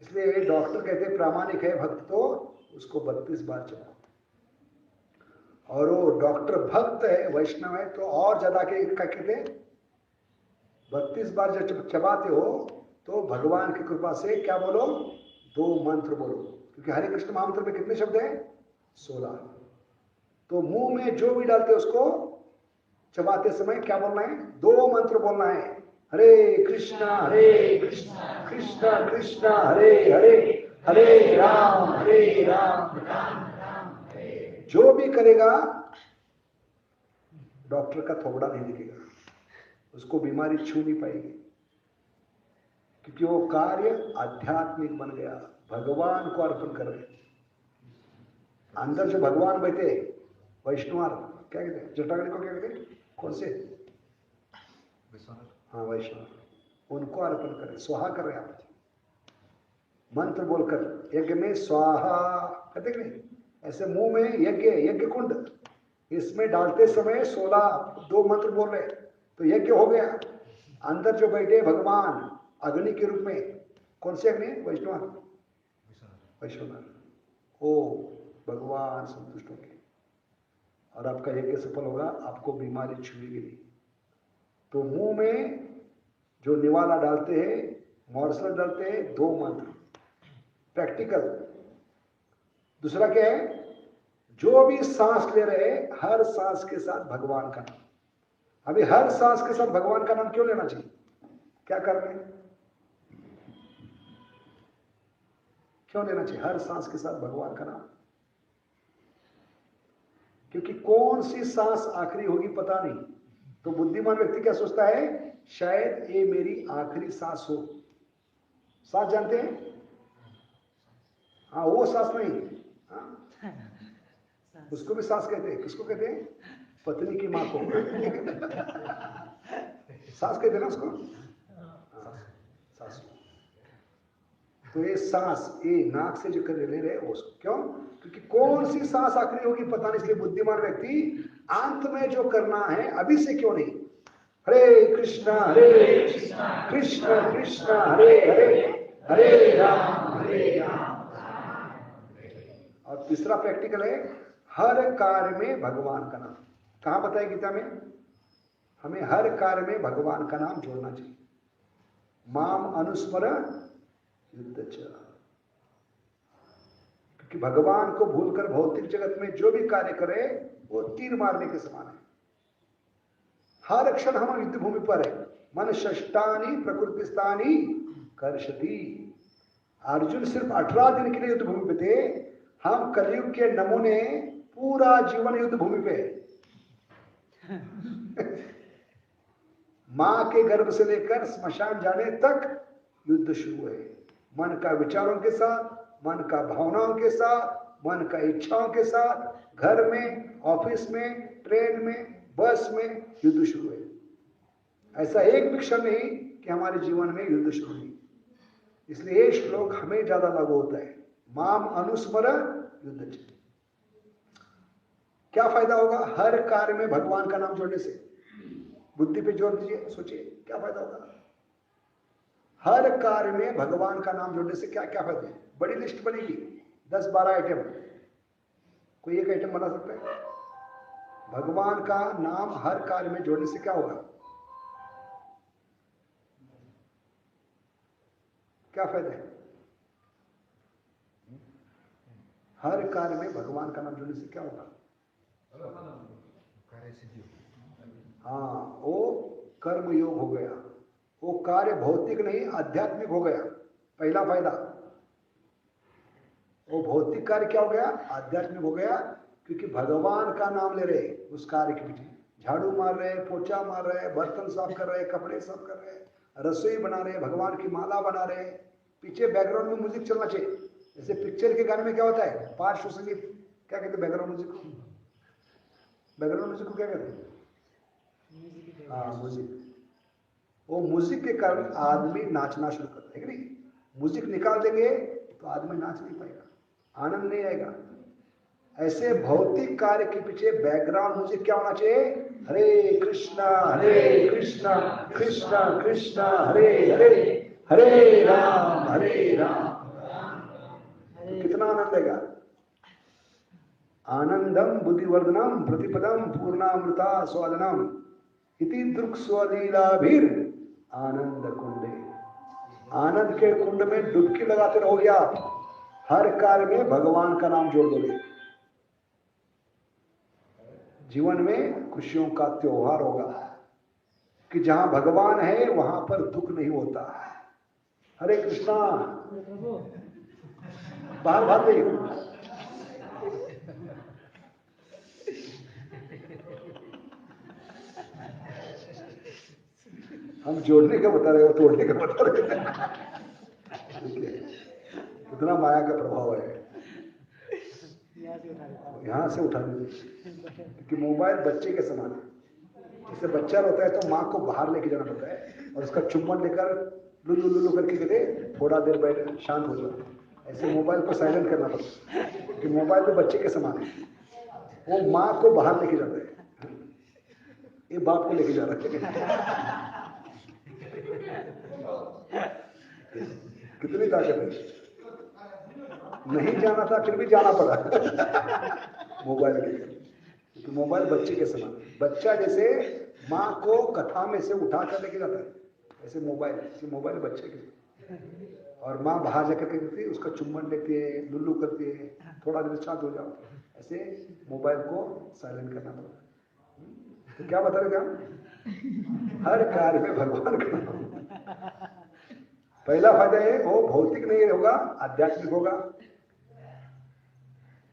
इसलिए डॉक्टर कहते हैं प्रामाणिक है भक्त तो उसको 32 बार चबाओ, और वो डॉक्टर भक्त है वैष्णव है तो और ज्यादा के क्या कहते हैं 32 बार जब चबाते हो तो भगवान की कृपा से क्या बोलो 2 मंत्र बोलो, क्योंकि हरे कृष्ण महामंत्र में कितने शब्द हैं 16। तो मुंह में जो भी डालते उसको चबाते समय क्या बोलना है 2 मंत्र बोलना है, हरे कृष्णा कृष्णा कृष्णा हरे हरे हरे राम राम राम। जो भी करेगा डॉक्टर का थोबड़ा नहीं दिखेगा, उसको बीमारी छू नहीं पाएगी, क्योंकि वो कार्य आध्यात्मिक बन गया, भगवान को अर्पण कर रहे। अंदर जो भगवान बैठे वैष्णव क्या कहते हैं, जटागणी को क्या कहते हैं, कौन से, हाँ वैष्णव, उनको अर्पण करें, स्वाहा कर रहे हैं आप मंत्र बोलकर। यज्ञ में स्वाहा कहते कि नहीं, ऐसे मुंह में यज्ञ कुंड, इसमें डालते समय 16 2 मंत्र बोल रहे तो यज्ञ हो गया। अंदर जो बैठे भगवान अग्नि के रूप में, कौन से अग्नि, वैष्णव, ओ भगवान संतुष्ट होंगे और आपका यज्ञ सफल होगा, आपको बीमारी छुएगी नहीं। तो मुंह में जो निवाला डालते हैं, मॉर्सल डालते हैं, 2 मंत्र प्रैक्टिकल। दूसरा क्या है, जो भी सांस ले रहे हर सांस के साथ भगवान का नाम। अभी हर सांस के साथ भगवान का नाम क्यों लेना चाहिए, क्या कर रहे हैं, क्यों लेना चाहिए हर सांस के साथ भगवान का नाम, क्योंकि कौन सी सांस आखिरी होगी पता नहीं। तो बुद्धिमान व्यक्ति क्या सोचता है, शायद ये मेरी आखिरी सांस हो। सांस जानते हैं, हाँ वो सांस नहीं, हाँ उसको भी सांस कहते हैं। किसको कहते हैं, पत्नी की माँ को सांस कहते हैं ना उसको, सांस। तो ये सांस, ये नाक से जो कर ले रहे हैं उसको, क्यों, क्योंकि कौन सी सांस आखिरी होगी पता नहीं। इसलिए बुद्धिमान व्यक्ति अंत में जो करना है अभी से क्यों नहीं, हरे कृष्णा कृष्णा कृष्णा हरे हरे हरे राम। और तीसरा प्रैक्टिकल है, हर कार्य में भगवान का नाम। कहां बताया गीता में, हमें हर कार्य में भगवान का नाम जोड़ना चाहिए। माम अनुस्मर युद्धच, क्योंकि भगवान को भूलकर भौतिक जगत में जो भी कार्य करे वो तीर मारने के समान है। हर क्षण हम युद्ध भूमि पर है। मन षष्टानी प्रकृतिस्थानी कर्षति। अर्जुन सिर्फ 18 दिन के लिए युद्ध भूमि पे थे, हम कलयुग के नमूने पूरा जीवन युद्ध भूमि पे। मां के गर्भ से लेकर स्मशान जाने तक युद्ध शुरू है। मन का विचारों के साथ, मन का भावनाओं के साथ, मन का इच्छाओं के साथ, घर में, ऑफिस में, ट्रेन में, बस में युद्ध शुरू है। ऐसा एक भी क्षण नहीं कि हमारे जीवन में युद्ध शुरू नहीं। इसलिए ये श्लोक हमें ज्यादा लागू होता है, माम अनुस्मर युद्ध। क्या फायदा होगा हर कार्य में भगवान का नाम जोड़ने से, बुद्धि पे जोर दीजिए, सोचिए क्या फायदा होगा। हर कार्य में भगवान का नाम जोड़ने से क्या क्या फायदा है। बड़ी लिस्ट बनेगी, 10-12 आइटम, कोई एक आइटम बना सकता है। भगवान का नाम हर कार्य में जोड़ने से क्या होगा, क्या फायदा है। हर कार्य में भगवान का नाम जोड़ने से क्या होगा, हाँ वो कर्म योग हो गया, वो कार्य भौतिक नहीं आध्यात्मिक हो गया। पहला फायदा, वो भौतिक कार्य क्या हो गया, आध्यात्मिक हो गया, क्योंकि भगवान का नाम ले रहे उस कार्य के पीछे। झाड़ू मार रहे, पोछा मार रहे, बर्तन साफ कर रहे, कपड़े साफ कर रहे, रसोई बना रहे, भगवान की माला बना रहे, पीछे बैकग्राउंड में म्यूजिक चलना चाहिए। जैसे पिक्चर के गाने में क्या होता है, पार्श्व संगीत, क्या कहते हैं बैकग्राउंड म्यूजिक को, बैकग्राउंड म्यूजिक को क्या कहते हैं, हाँ म्यूजिक। वो म्यूजिक के कारण आदमी नाचना शुरू करता है कि नहीं। म्यूजिक निकाल देंगे तो आदमी नाच नहीं पाएगा, आनंद नहीं आएगा। ऐसे भौतिक कार्य के पीछे बैकग्राउंड म्यूजिक क्या होना चाहिए, हरे कृष्णा कृष्णा कृष्णा हरे हरे हरे राम आनंद देगा। आनंदम बुद्धिवर्धनम प्रतिपदम पूर्णामृता स्वादनम इति दुख स्वलीलाभीर आनंद कुंडे। आनंद के कुंड में डुबकी लगाते रहोगे आप, हर कार्य में भगवान का नाम जोड़ दोगे, जीवन में खुशियों का त्योहार होगा कि जहां भगवान है वहां पर दुख नहीं होता। हरे कृष्णा। बाहर भाग गई। हम जोड़ने का बता रहे हो, तोड़ने का बता रहे हैं। कितना माया का प्रभाव है, यहाँ से उठा दीजिए। क्योंकि मोबाइल बच्चे के समान है। जैसे बच्चा होता है तो माँ को बाहर लेके जाना पड़ता है और उसका चुम्बन लेकर लुल्लू लुल्लू करके कहते थोड़ा देर बैठ शांत हो जाओ। ऐसे मोबाइल को साइलेंट करना पड़ता है क्योंकि मोबाइल तो बच्चे के समान है, वो माँ को बाहर लेके जाता है, ये बाप को लेके जा रहा है। कितनी ताकत है। नहीं जाना था फिर भी जाना पड़ा मोबाइल के लिए, क्योंकि मोबाइल बच्चे के समान। बच्चा जैसे माँ को कथा में से उठा कर लेके जाता है, ऐसे मोबाइल बच्चे के, और माँ बाहर जाकर के करती है, उसका चुम्बन लेती है, लुल्लू करती है, थोड़ा देर शांत हो जाओ। ऐसे मोबाइल को साइलेंट करना पड़ता है। तो क्या बता रहे थे हम? हर कार्य में भगवान का पहला फायदा है वो भौतिक नहीं होगा, आध्यात्मिक होगा।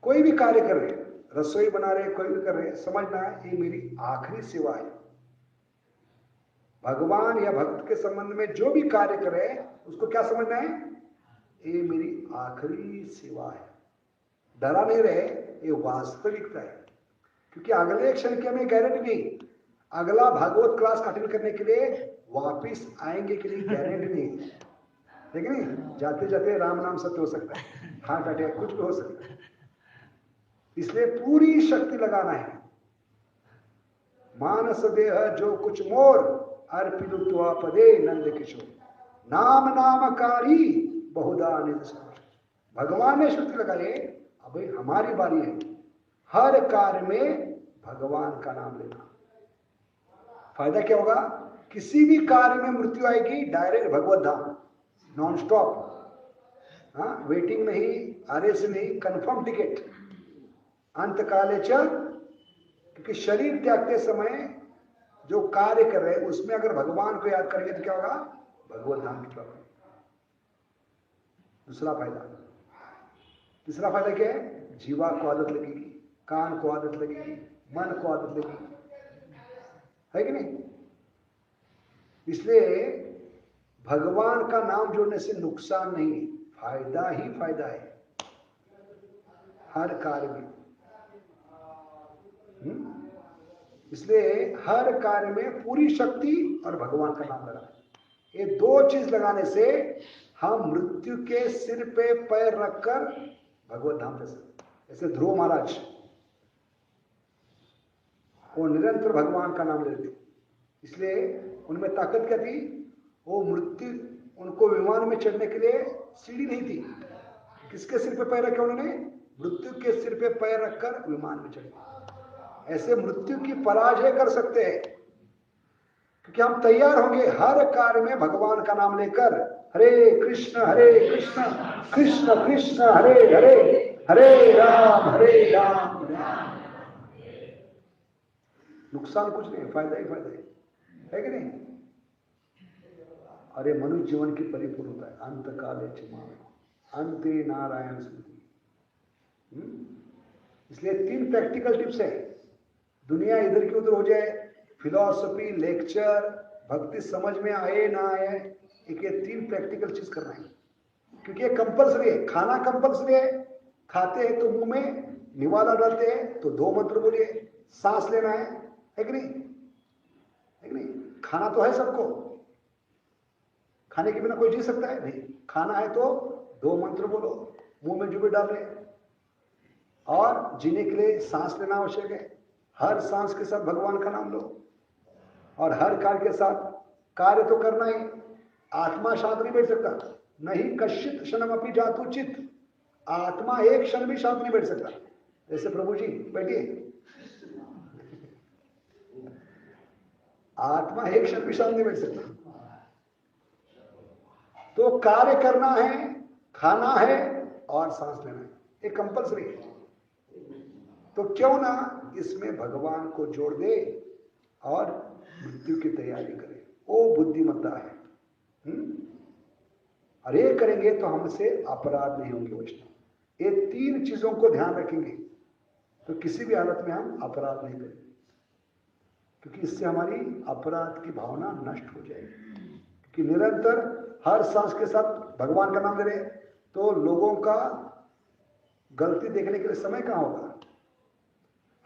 कोई भी कार्य कर रहे, रसोई बना रहे, कोई भी कर रहे, समझना है ये मेरी आखिरी सेवा है। भगवान या भक्त के संबंध में जो भी कार्य करे उसको क्या समझना है? ये मेरी आखिरी सेवा है। डरा नहीं रहे, ये वास्तविकता है। क्योंकि अगले क्षण की हमें गारंटी नहीं, अगला भागवत क्लास अटेंड करने के लिए वापिस आएंगे के लिए गारंटी नहीं, ठीक नहीं? जाते जाते राम नाम सत्य हो सकता है, हार्ट अटैक कुछ भी हो सकता है। इसलिए पूरी शक्ति लगाना है। मानस देह जो कुछ मोर अर्पितुत्वा पदे नंद किशोर नाम नामकारी बहुधा निज। भगवान ने शक्ति लगाई, अब हमारी बारी है हर कार्य में भगवान का नाम लेना। फायदा क्या होगा? किसी भी कार्य में मृत्यु आएगी, डायरेक्ट भगवत धाम, नॉन स्टॉप। हाँ, वेटिंग नहीं, आरएस नहीं, कंफर्म टिकट। अंत काले चल, क्योंकि शरीर त्यागते समय जो कार्य कर रहे हैं उसमें अगर भगवान को याद करेंगे तो क्या होगा? भगवत धाम की प्राप्ति। दूसरा फायदा। तीसरा फायदा क्या है? जीवा को आदत लगेगी, कान को आदत लगेगी, मन को आदत लगेगी, है कि नहीं? इसलिए भगवान का नाम जोड़ने से नुकसान नहीं है, फायदा ही फायदा है हर कार्य में। इसलिए हर कार्य में पूरी शक्ति और भगवान का नाम लगाना। ये दो चीज लगाने से हम मृत्यु के सिर पे पैर रखकर भगवत धाम जा सकते। जैसे ध्रुव महाराज, वो निरंतर भगवान का नाम लेते, इसलिए उनमें ताकत क्या थी? वो मृत्यु, उनको विमान में चढ़ने के लिए सीढ़ी नहीं थी। किसके सिर पे पैर रखे उन्होंने? मृत्यु के सिर पे पैर रखकर विमान में चढ़े। ऐसे मृत्यु की पराजय कर सकते हैं क्योंकि हम तैयार होंगे हर कार्य में भगवान का नाम लेकर हरे कृष्ण कृष्ण कृष्ण हरे हरे, हरे राम नुकसान कुछ नहीं, फायदा ही फायदा है कि नहीं? अरे मनुष्य जीवन की परिपूर्णता है। अंत काले क्षमा अंते नारायण स्मृति। इसलिए 3 प्रैक्टिकल टिप्स है। दुनिया इधर की उधर हो जाए, फिलॉसफी, लेक्चर, भक्ति समझ में आए ना आए, एक ये 3 प्रैक्टिकल चीज करना है। क्योंकि ये कंपल्सरी है। खाना कंपल्सरी है, खाते हैं तो मुंह में निवाला डालते हैं तो 2 मंत्र बोलिए। सांस लेना है कि नहीं? है कि नहीं? खाना तो है सबको, खाने के बिना कोई जी सकता है? नहीं। खाना है तो 2 मंत्र बोलो, मुंह में जो भी डाल रहे, और जीने के लिए सांस लेना आवश्यक है। हर सांस के साथ भगवान का नाम लो, और हर कार्य के साथ कार्य तो करना ही। आत्मा शांत नहीं बैठ सकता। नहीं कश्चित क्षणमपि जातु चित्त, आत्मा एक क्षण भी शांत नहीं बैठ सकता। जैसे प्रभु जी बैठिए, आत्मा एक क्षण भी शांत नहीं बैठ सकता। तो कार्य करना है, खाना है और सांस लेना है, ये कंपल्सरी है। तो क्यों ना इसमें भगवान को जोड़ दे और मृत्यु की तैयारी करे, वो बुद्धिमत्ता है। और ये करेंगे तो हमसे अपराध नहीं होंगे वैष्णव। ये 3 चीजों को ध्यान रखेंगे तो किसी भी हालत में हम अपराध नहीं करेंगे, क्योंकि इससे हमारी अपराध की भावना नष्ट हो जाएगी। क्योंकि निरंतर हर सांस के साथ भगवान का नाम ले रहे तो लोगों का गलती देखने के लिए समय कहाँ होगा।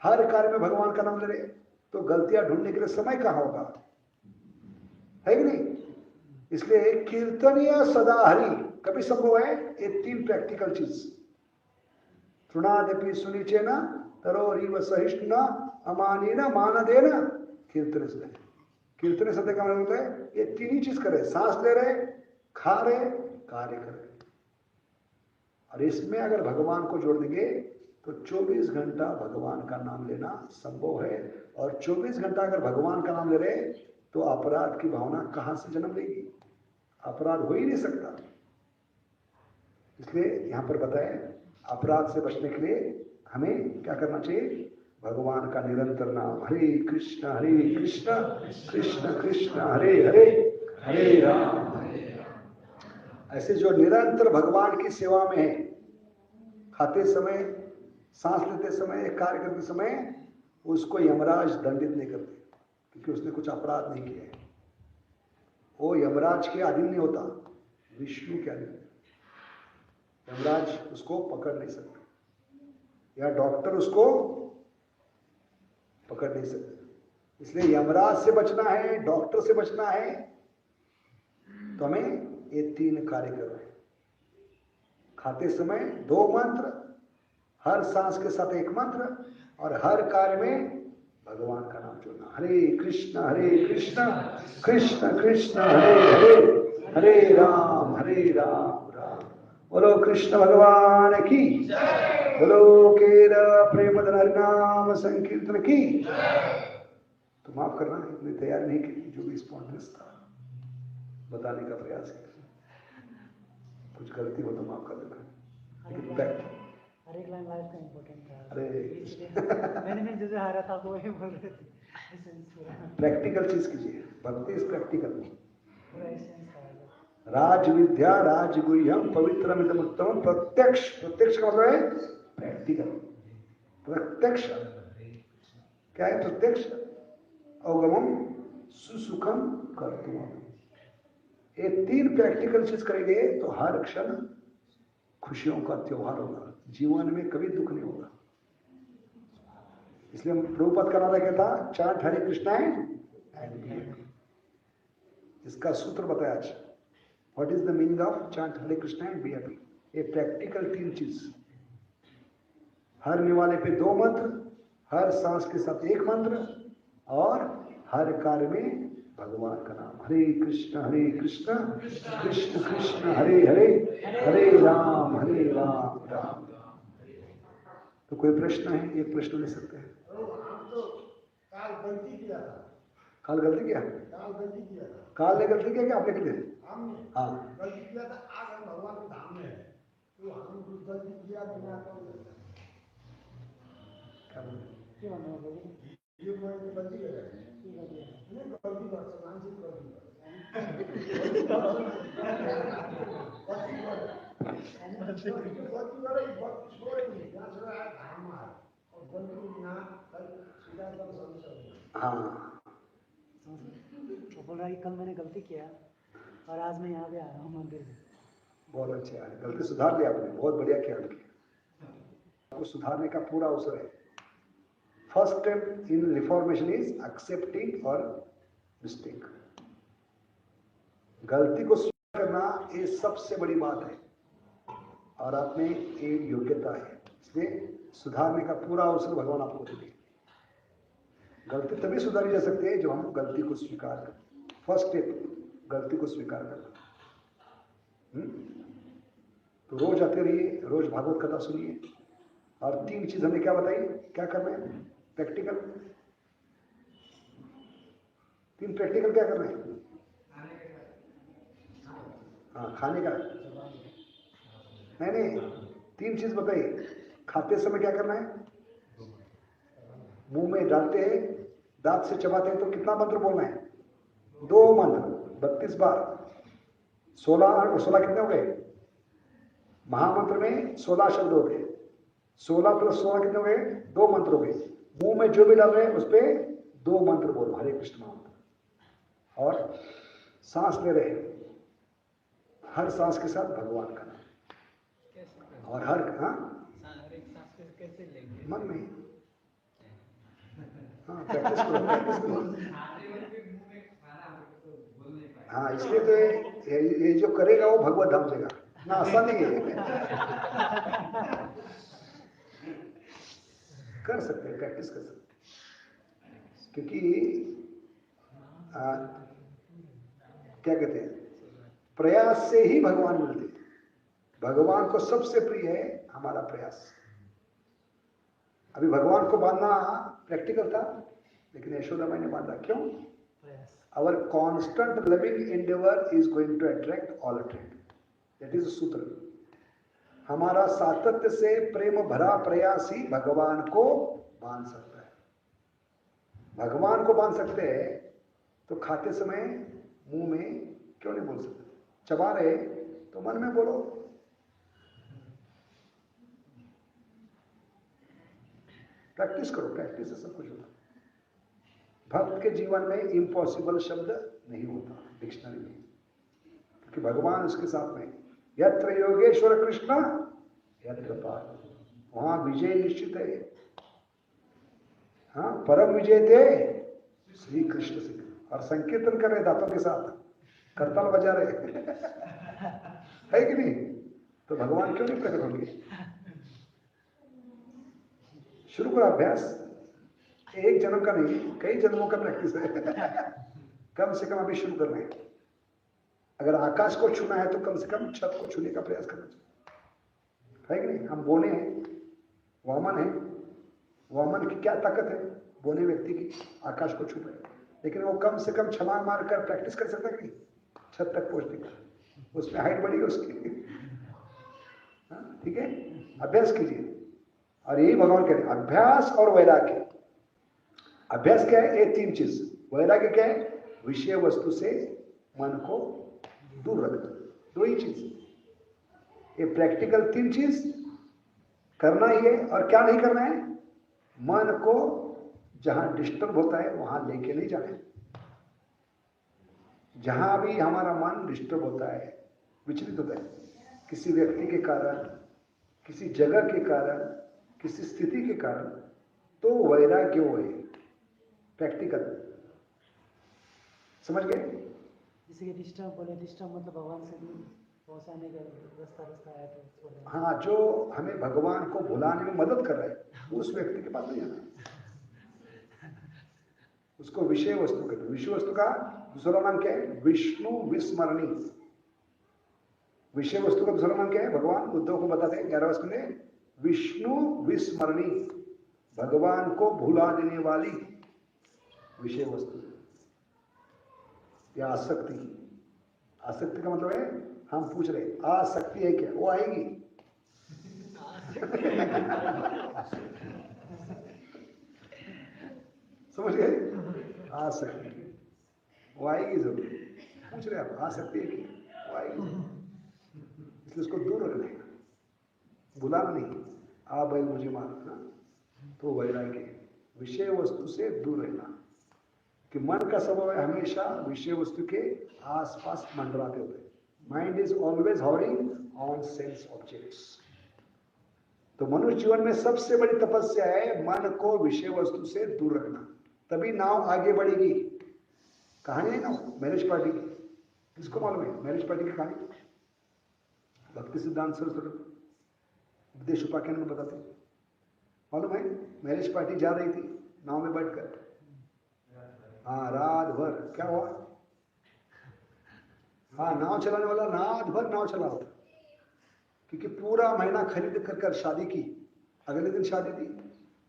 हर कार्य में भगवान का नाम ले रहे तो गलतियां ढूंढने के लिए समय कहाँ होगा, है कि नहीं। इसलिए कीर्तनीय सदा हरि कभी संभव है। ये 3 प्रैक्टिकल चीज, तृणादपि सुनिचे न तरोरीव सहिष्णु अमानीन मानदेन कीर्तन से। कीर्तन शब्द का मतलब होता है ये 3 ही चीज करे, सांस ले रहे, खा रहे, कार्य कर रहे। और इसमें अगर भगवान को जोड़ देंगे तो 24 घंटा भगवान का नाम लेना संभव है। और 24 घंटा अगर भगवान का नाम ले रहे तो अपराध की भावना कहां से जन्म लेगी, अपराध हो ही नहीं सकता। इसलिए यहां पर बताएं अपराध से बचने के लिए हमें क्या करना चाहिए, भगवान का निरंतर नाम, हरे कृष्ण कृष्ण कृष्ण हरे हरे, हरे राम। ऐसे जो निरंतर भगवान की सेवा में है, खाते समय, सांस लेते समय, कार्य करते समय, उसको यमराज दंडित नहीं करते, क्योंकि उसने कुछ अपराध नहीं किया है। वो यमराज के अधीन नहीं होता, विष्णु के अधीन। यमराज उसको पकड़ नहीं सकते या डॉक्टर उसको पकड़ नहीं सकते। इसलिए यमराज से बचना है, डॉक्टर से बचना है, तो हमें ये 3 कार्य करना है। खाते समय 2 मंत्र, हर सांस के साथ 1 मंत्र, और हर कार्य में भगवान का नाम जोड़ना, हरे कृष्ण कृष्ण कृष्ण हरे हरे, हरे राम राम। बोलो कृष्ण भगवान की, बोलो केर प्रेमधन हरिनाम संकीर्तन की। तो माफ करना, इतनी तैयारी नहीं की, जो भी स्पॉन्टेनियस था बताने का प्रयास किया। कुछ गलती हो तो माफ कर देना। हर एक लाइन लाइफ का इम्पोर्टेंट था। अरे मैंने जो हारा था वो ही बोल रहे थे। प्रैक्टिकल चीज कीजिए, भक्ति इज प्रैक्टिकल। राज विद्या राजगुह्यम पवित्रमिदम उत्तमम। प्रत्यक्ष का मतलब है प्रैक्टिकल। प्रत्यक्ष क्या है? प्रत्यक्ष अवगमम सुसुखम कर्तुम। ये 3 प्रैक्टिकल चीज करेंगे तो हर क्षण खुशियों का त्योहार होगा, जीवन में कभी दुख नहीं होगा। इसलिए प्रभुपाद का नारा क्या था, chant Hare Krishna and be happy. इसका सूत्र बताया आज। What is the meaning of chant Hare Krishna and be happy? ये प्रैक्टिकल 3 चीज, हर निवाले पे 2 मंत्र, हर सांस के साथ 1 मंत्र, और हर कार्य में भगवान का नाम, हरे कृष्ण कृष्ण कृष्ण हरे हरे, हरे राम राम। तो कोई प्रश्न है? एक प्रश्न ले सकते हैं। काल गलती किया था। काल गलती किया? काल ने गलती किया क्या आपने के लिए? हाँ गलती किया था। आज हम भगवान के धाम में है, तो हम कुछ गलती किया बिना क्या बोले? ये गलती कर गलती कर मानसिक हाँ, तो बोल रहा है कल मैंने गलती किया और आज मैं यहाँ पे आया हूँ मंदिर में। बहुत अच्छे है, गलती सुधार लिया आपने, बहुत बढ़िया ख्याल किया। आपको सुधारने का पूरा अवसर है। First step in reformation is accepting और मिस्टेक। गलती को स्वीकार करना ये सबसे बड़ी बात है, और आप में ये योग्यता है। इसलिए सुधारने का पूरा अवसर भगवान आपको देंगे। गलती तभी सुधारी जा सकती है जो हम गलती को स्वीकार करें। फर्स्ट स्टेप गलती को स्वीकार करना। तो रोज आते रहिए, रोज भागवत कथा सुनिए। और 3 चीज हमने क्या बताई, क्या करना है प्रैक्टिकल। 3 प्रैक्टिकल क्या करना है? हाँ, खाने का नहीं, 3 चीज बताइए। खाते समय क्या करना है? मुंह में डालते हैं, दांत से चबाते हैं तो कितना मंत्र बोलना है? 2 मंत्र 32 बार। 16 और 16 कितने हो गए? महामंत्र में 16 शब्द हो गए। 16 + 16 कितने हो गए? 2 मंत्र हो गए। मुंह में जो भी डाल रहे हैं उस पर 2 मंत्र बोलो, हरे कृष्ण महामंत्र। और सांस ले रहे हैं, हर सांस के साथ भगवान का नाम। कैसे करें? और हर हर एक सांस को कैसे लेंगे? मन में। हाँ, प्रैक्टिस करो, प्रैक्टिस करो। हाँ, इसलिए तो ये जो करेगा वो भगवत धाम जाएगा ना, आसान नहीं है। कर सकते हैं, प्रैक्टिस कर सकते हैं। क्योंकि क्या कहते हैं, प्रयास से ही भगवान मिलते हैं। भगवान को सबसे प्रिय है हमारा प्रयास। अभी भगवान को बांधना प्रैक्टिकल था, लेकिन यशोदा माई ने बांधा। क्यों? Our constant loving endeavor is going to attract all attract. That is the सूत्र। हमारा सातत्य से प्रेम भरा प्रयास ही भगवान को बांध सकता है। भगवान को बांध सकते हैं तो खाते समय मुंह में क्यों नहीं बोल सकते? चबा रहे तो मन में बोलो। प्रैक्टिस करो, प्रैक्टिस से सब कुछ होता है। भक्त के जीवन में इम्पॉसिबल शब्द नहीं होता डिक्शनरी में, क्योंकि भगवान उसके साथ में। यत्र योगेश्वर कृष्ण यत्र पार, वहां विजय निश्चित है। हाँ, परम विजय थे श्री कृष्ण सिंह। और संकीर्तन कर रहे दांतों के साथ, करताल बजा रहे है कि नहीं? तो भगवान क्यों नहीं प्रकट होंगे? शुरू करो अभ्यास। एक जन्म का नहीं, कई जन्मों का प्रैक्टिस है। कम से कम अभी शुरू करना है। अगर आकाश को छूना है तो कम से कम छत को छूने का प्रयास करना चाहिए, है कि नहीं? हम बोने हैं, वामन है। वामन की क्या ताकत है बोने व्यक्ति की? आकाश को छू पाए। लेकिन वो कम से कम छलांग मार कर प्रैक्टिस कर सकता है कि नहीं छत तक पहुंचने का? उसमें हाइट बढ़ी उसकी। ठीक है, अभ्यास कीजिए। और यही भगवान कह रहे हैं, अभ्यास और वैराग्य। अभ्यास क्या है? ये 3 चीज। वैराग्य क्या है? विषय वस्तु से मन को दूर रखना। 2 ही चीज। ये प्रैक्टिकल 3 चीज करना ही है। और क्या नहीं करना है? मन को जहां डिस्टर्ब होता है वहां लेके नहीं जाना है। जहां भी हमारा मन डिस्टर्ब होता है, विचलित होता है, किसी व्यक्ति के कारण, किसी जगह के कारण, किसी स्थिति के कारण, तो वैराग्य वो है प्रैक्टिकल। समझ गए? जैसे कि डिस्टर्ब बोले, डिस्टर्ब मतलब भगवान से पहुंचाने का रास्ता है तो बोले। हाँ, जो हमें भगवान को भुलाने में मदद कर रहा है उस व्यक्ति के पास नहीं जाना। उसको विषय वस्तु कहते हैं। विषय वस्तु का दूसरा नाम क्या है? विष्णु विस्मरणी। विषय वस्तु का दूसरा नाम क्या है? भगवान उद्धव को बताते हैं 11वें स्कंद में, विष्णु विस्मरणी, भगवान को भुला देने वाली विषय वस्तु या आसक्ति। आसक्ति का मतलब है, हम पूछ रहे आसक्ति है क्या? वो आएगी। समझ गए? आसक्ति वो आएगी जरूर। पूछ रहे आप आसक्ति है क्या? वो आएगी। इसलिए उसको दूर रखना है, बुलाना नहीं। आ भाई मुझे मारना, तो वैराग्य। विषय वस्तु से दूर रहना। कि मन का स्वभाव है हमेशा विषय वस्तु के आसपास मंडराते होते। Mind is always hovering on sense objects. तो मनुष्य जीवन में सबसे बड़ी तपस्या है मन को विषय वस्तु से दूर रखना, तभी नाव आगे बढ़ेगी। कहानी है ना मैरिज पार्टी की, किसको मालूम है मैरिज पार्टी की कहानी? भक्ति सिद्धांत सरस्वती उपदेश उपाख्यान में बताते हैं। मालूम है? मैरिज पार्टी जा रही थी नाव में बैठकर। हाँ, रात भर क्या हुआ? हाँ, नाव चलाने वाला रात भर नाव चला होता। क्योंकि पूरा महीना खरीद कर शादी की, अगले दिन शादी थी,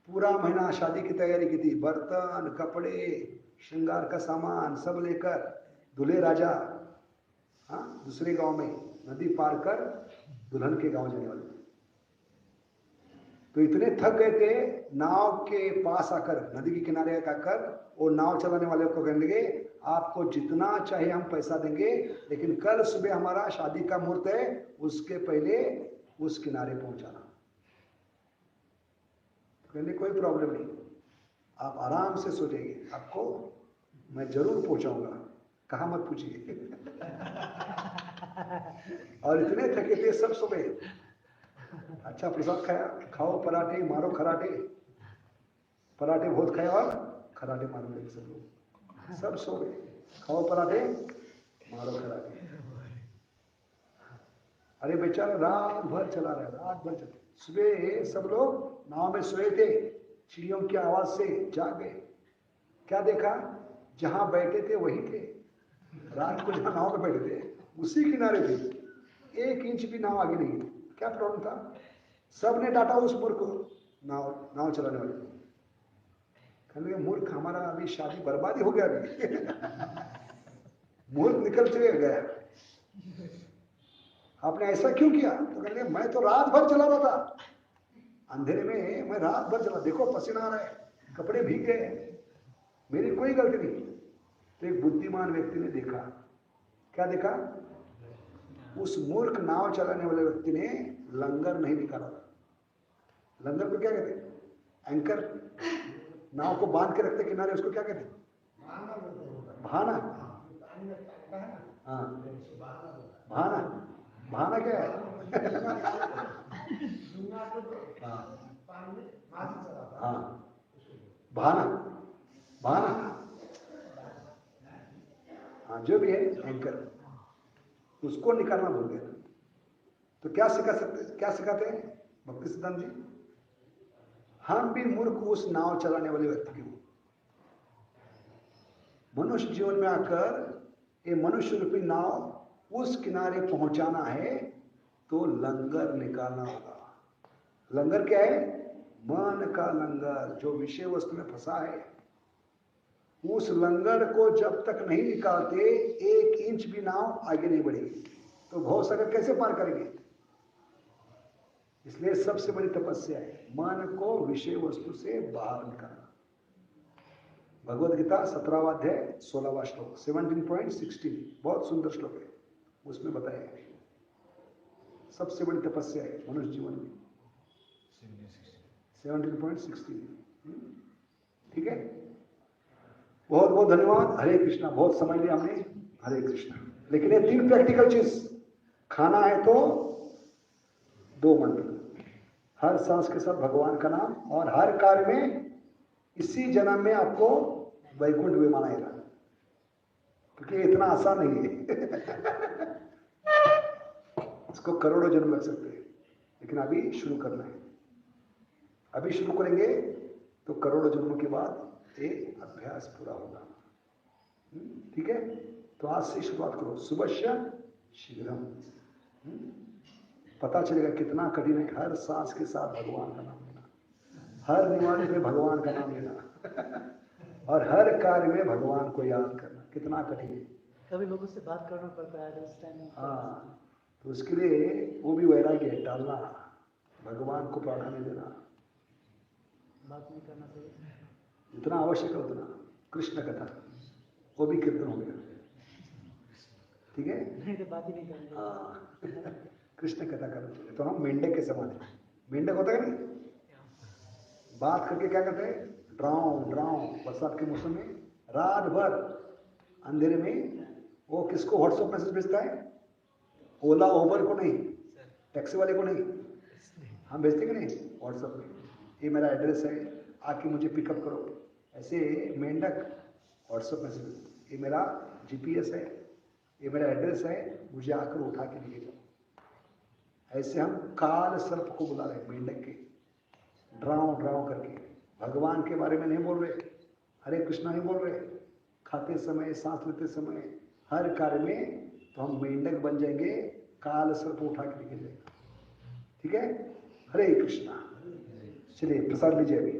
पूरा महीना शादी की तैयारी की थी, बर्तन, कपड़े, श्रृंगार का सामान सब लेकर दूल्हे राजा दूसरे गांव में नदी पार कर दुल्हन के गांव जाने वाले। तो इतने थक गए थे, नाव के पास आकर, नदी के किनारे आकर वो नाव चलाने वाले को कहने लगे, आपको जितना चाहिए हम पैसा देंगे, लेकिन कल सुबह हमारा शादी का मुहूर्त है, उसके पहले उस किनारे पहुंचाना। कहने कोई प्रॉब्लम नहीं, आप आराम से सो जाइए, आपको मैं जरूर पहुंचाऊंगा, कहा मत पूछिए। और इतने थके थे सब सुबह, अच्छा प्रसाद खाया, खाओ पराठे मारो खराटे, पराठे बहुत खाए और खराटे मारो लगे सब लोग, सब सो गए, खाओ पराठे मारो खराटे। अरे बेचारा रात भर चला रहा, रात भर चला। सुबह सब लोग नाव में सोए थे, चिड़ियों की आवाज से जाग गए, क्या देखा, जहां बैठे थे वही थे, रात को जहां नाव में बैठे थे उसी किनारे थे, 1 इंच भी नाव आगे नहीं। क्या प्रॉब्लम था, सबने डांटा उस मूर्ख को, नाव चलाने वाले को। कहने लगे मूर्ख, हमारा अभी शादी बर्बादी हो गया, अभी मूर्ख निकल चले गया, आपने ऐसा क्यों किया? तो कहने लगे मैं तो रात भर चला रहा था, अंधेरे में मैं रात भर चला, देखो पसीना आ रहा है, कपड़े भीग गए, मेरी कोई गलती नहीं। तो एक बुद्धिमान व्यक्ति ने देखा, क्या देखा, उस मूर्ख नाव चलाने वाले व्यक्ति ने लंगर नहीं निकाला था। लंगर को क्या कहते हैं? एंकर, नाव को बांध के रखते किनारे, उसको क्या कहते हैं? भाना। हाँ, भाना, भाना क्या है? हाँ, भाना, भाना, हाँ जो भी है एंकर, उसको निकालना भूल गया। तो क्या सिखाते हैं भक्ति सिद्धांत जी? हम भी मूर्ख उस नाव चलाने वाले व्यक्ति की, मनुष्य जीवन में आकर ये मनुष्य रूपी नाव उस किनारे पहुंचाना है तो लंगर निकालना होगा। लंगर क्या है? मन का लंगर, जो विषय वस्तु में फंसा है। उस लंगर को जब तक नहीं निकालते 1 इंच भी नाव आगे नहीं बढ़ेगी, तो भवसागर कैसे पार करेंगे? इसलिए सबसे बड़ी तपस्या है मन को विषय वस्तु से बाहर निकालना। भगवद गीता 17वां अध्याय 16वां श्लोक 17.16, बहुत सुंदर श्लोक है, उसमें बताया है सबसे बड़ी तपस्या है मनुष्य जीवन में, 17.16। ठीक है, बहुत बहुत धन्यवाद। हरे कृष्णा, बहुत समझ लिया हमने, हरे कृष्णा। लेकिन ये 3 प्रैक्टिकल चीज, खाना है तो 2 मंत्र, हर सांस के साथ भगवान का नाम, और हर कार्य में इसी जन्म में आपको वैकुंठ विमान आएगा, क्योंकि इतना आसान नहीं है। इसको करोड़ों जन्म लग सकते हैं, लेकिन अभी शुरू करना है। अभी शुरू करेंगे तो करोड़ों जन्मों के बाद एक अभ्यास पूरा होगा। ठीक है, तो आज से शुरुआत करो, सुबह शीघ्रम। पता चलेगा कितना कठिन है हर सांस के साथ भगवान का नाम लेना, हर निवाले में भगवान का नाम लेना, और हर कार्य में भगवान को याद करना कितना कठिन है। कभी लोगों से बात करना पड़ता है उस टाइम। हाँ, तो उसके लिए वो भी वैराग्य है, टालना, भगवान को प्राधान्य देना, बात नहीं करना चाहिए, जितना आवश्यक है उतना। कृष्ण कथा, वो भी कीर्तन हो गया। ठीक है, नहीं तो बात ही नहीं करेंगे। हाँ, कृष्ण कथा करना चाहिए। तो हम मेंढक के समान है, मेंढक होता है नहीं, बात करके क्या करते हैं, ड्राउं ड्राउं। बरसात के मौसम में रात भर अंधेरे में वो किसको व्हाट्सएप मैसेज भेजता है? ओला उबर को नहीं, टैक्सी वाले को नहीं, हम भेजते कि नहीं व्हाट्सएप में, ये मेरा एड्रेस है, आके मुझे पिकअप करो। ऐसे मेंढक व्हाट्सएप मैसेज, ये मेरा जीपीएस है, ये मेरा एड्रेस है, मुझे आकर उठा के लेके जाओ। ऐसे हम काल सर्प को बुला रहे, मेंढक के, ड्राउं ड्राउं करके। भगवान के बारे में नहीं बोल रहे, हरे कृष्णा नहीं बोल रहे, खाते समय, सांस लेते समय, हर कार्य में। तो हम मेंढक बन जाएंगे, काल सर्प उठा के लेके जाएगा। ठीक है, हरे कृष्णा। चलिए प्रसाद लीजिए अभी।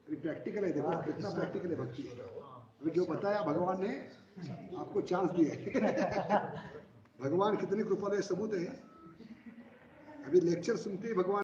अभी प्रैक्टिकल है, देखो कितना प्रैक्टिकल है भक्ति। अभी जो बताया भगवान ने आपको चांस दिए। भगवान कितनी कृपा है सबूत है। अभी लेक्चर सुनते ही भगवान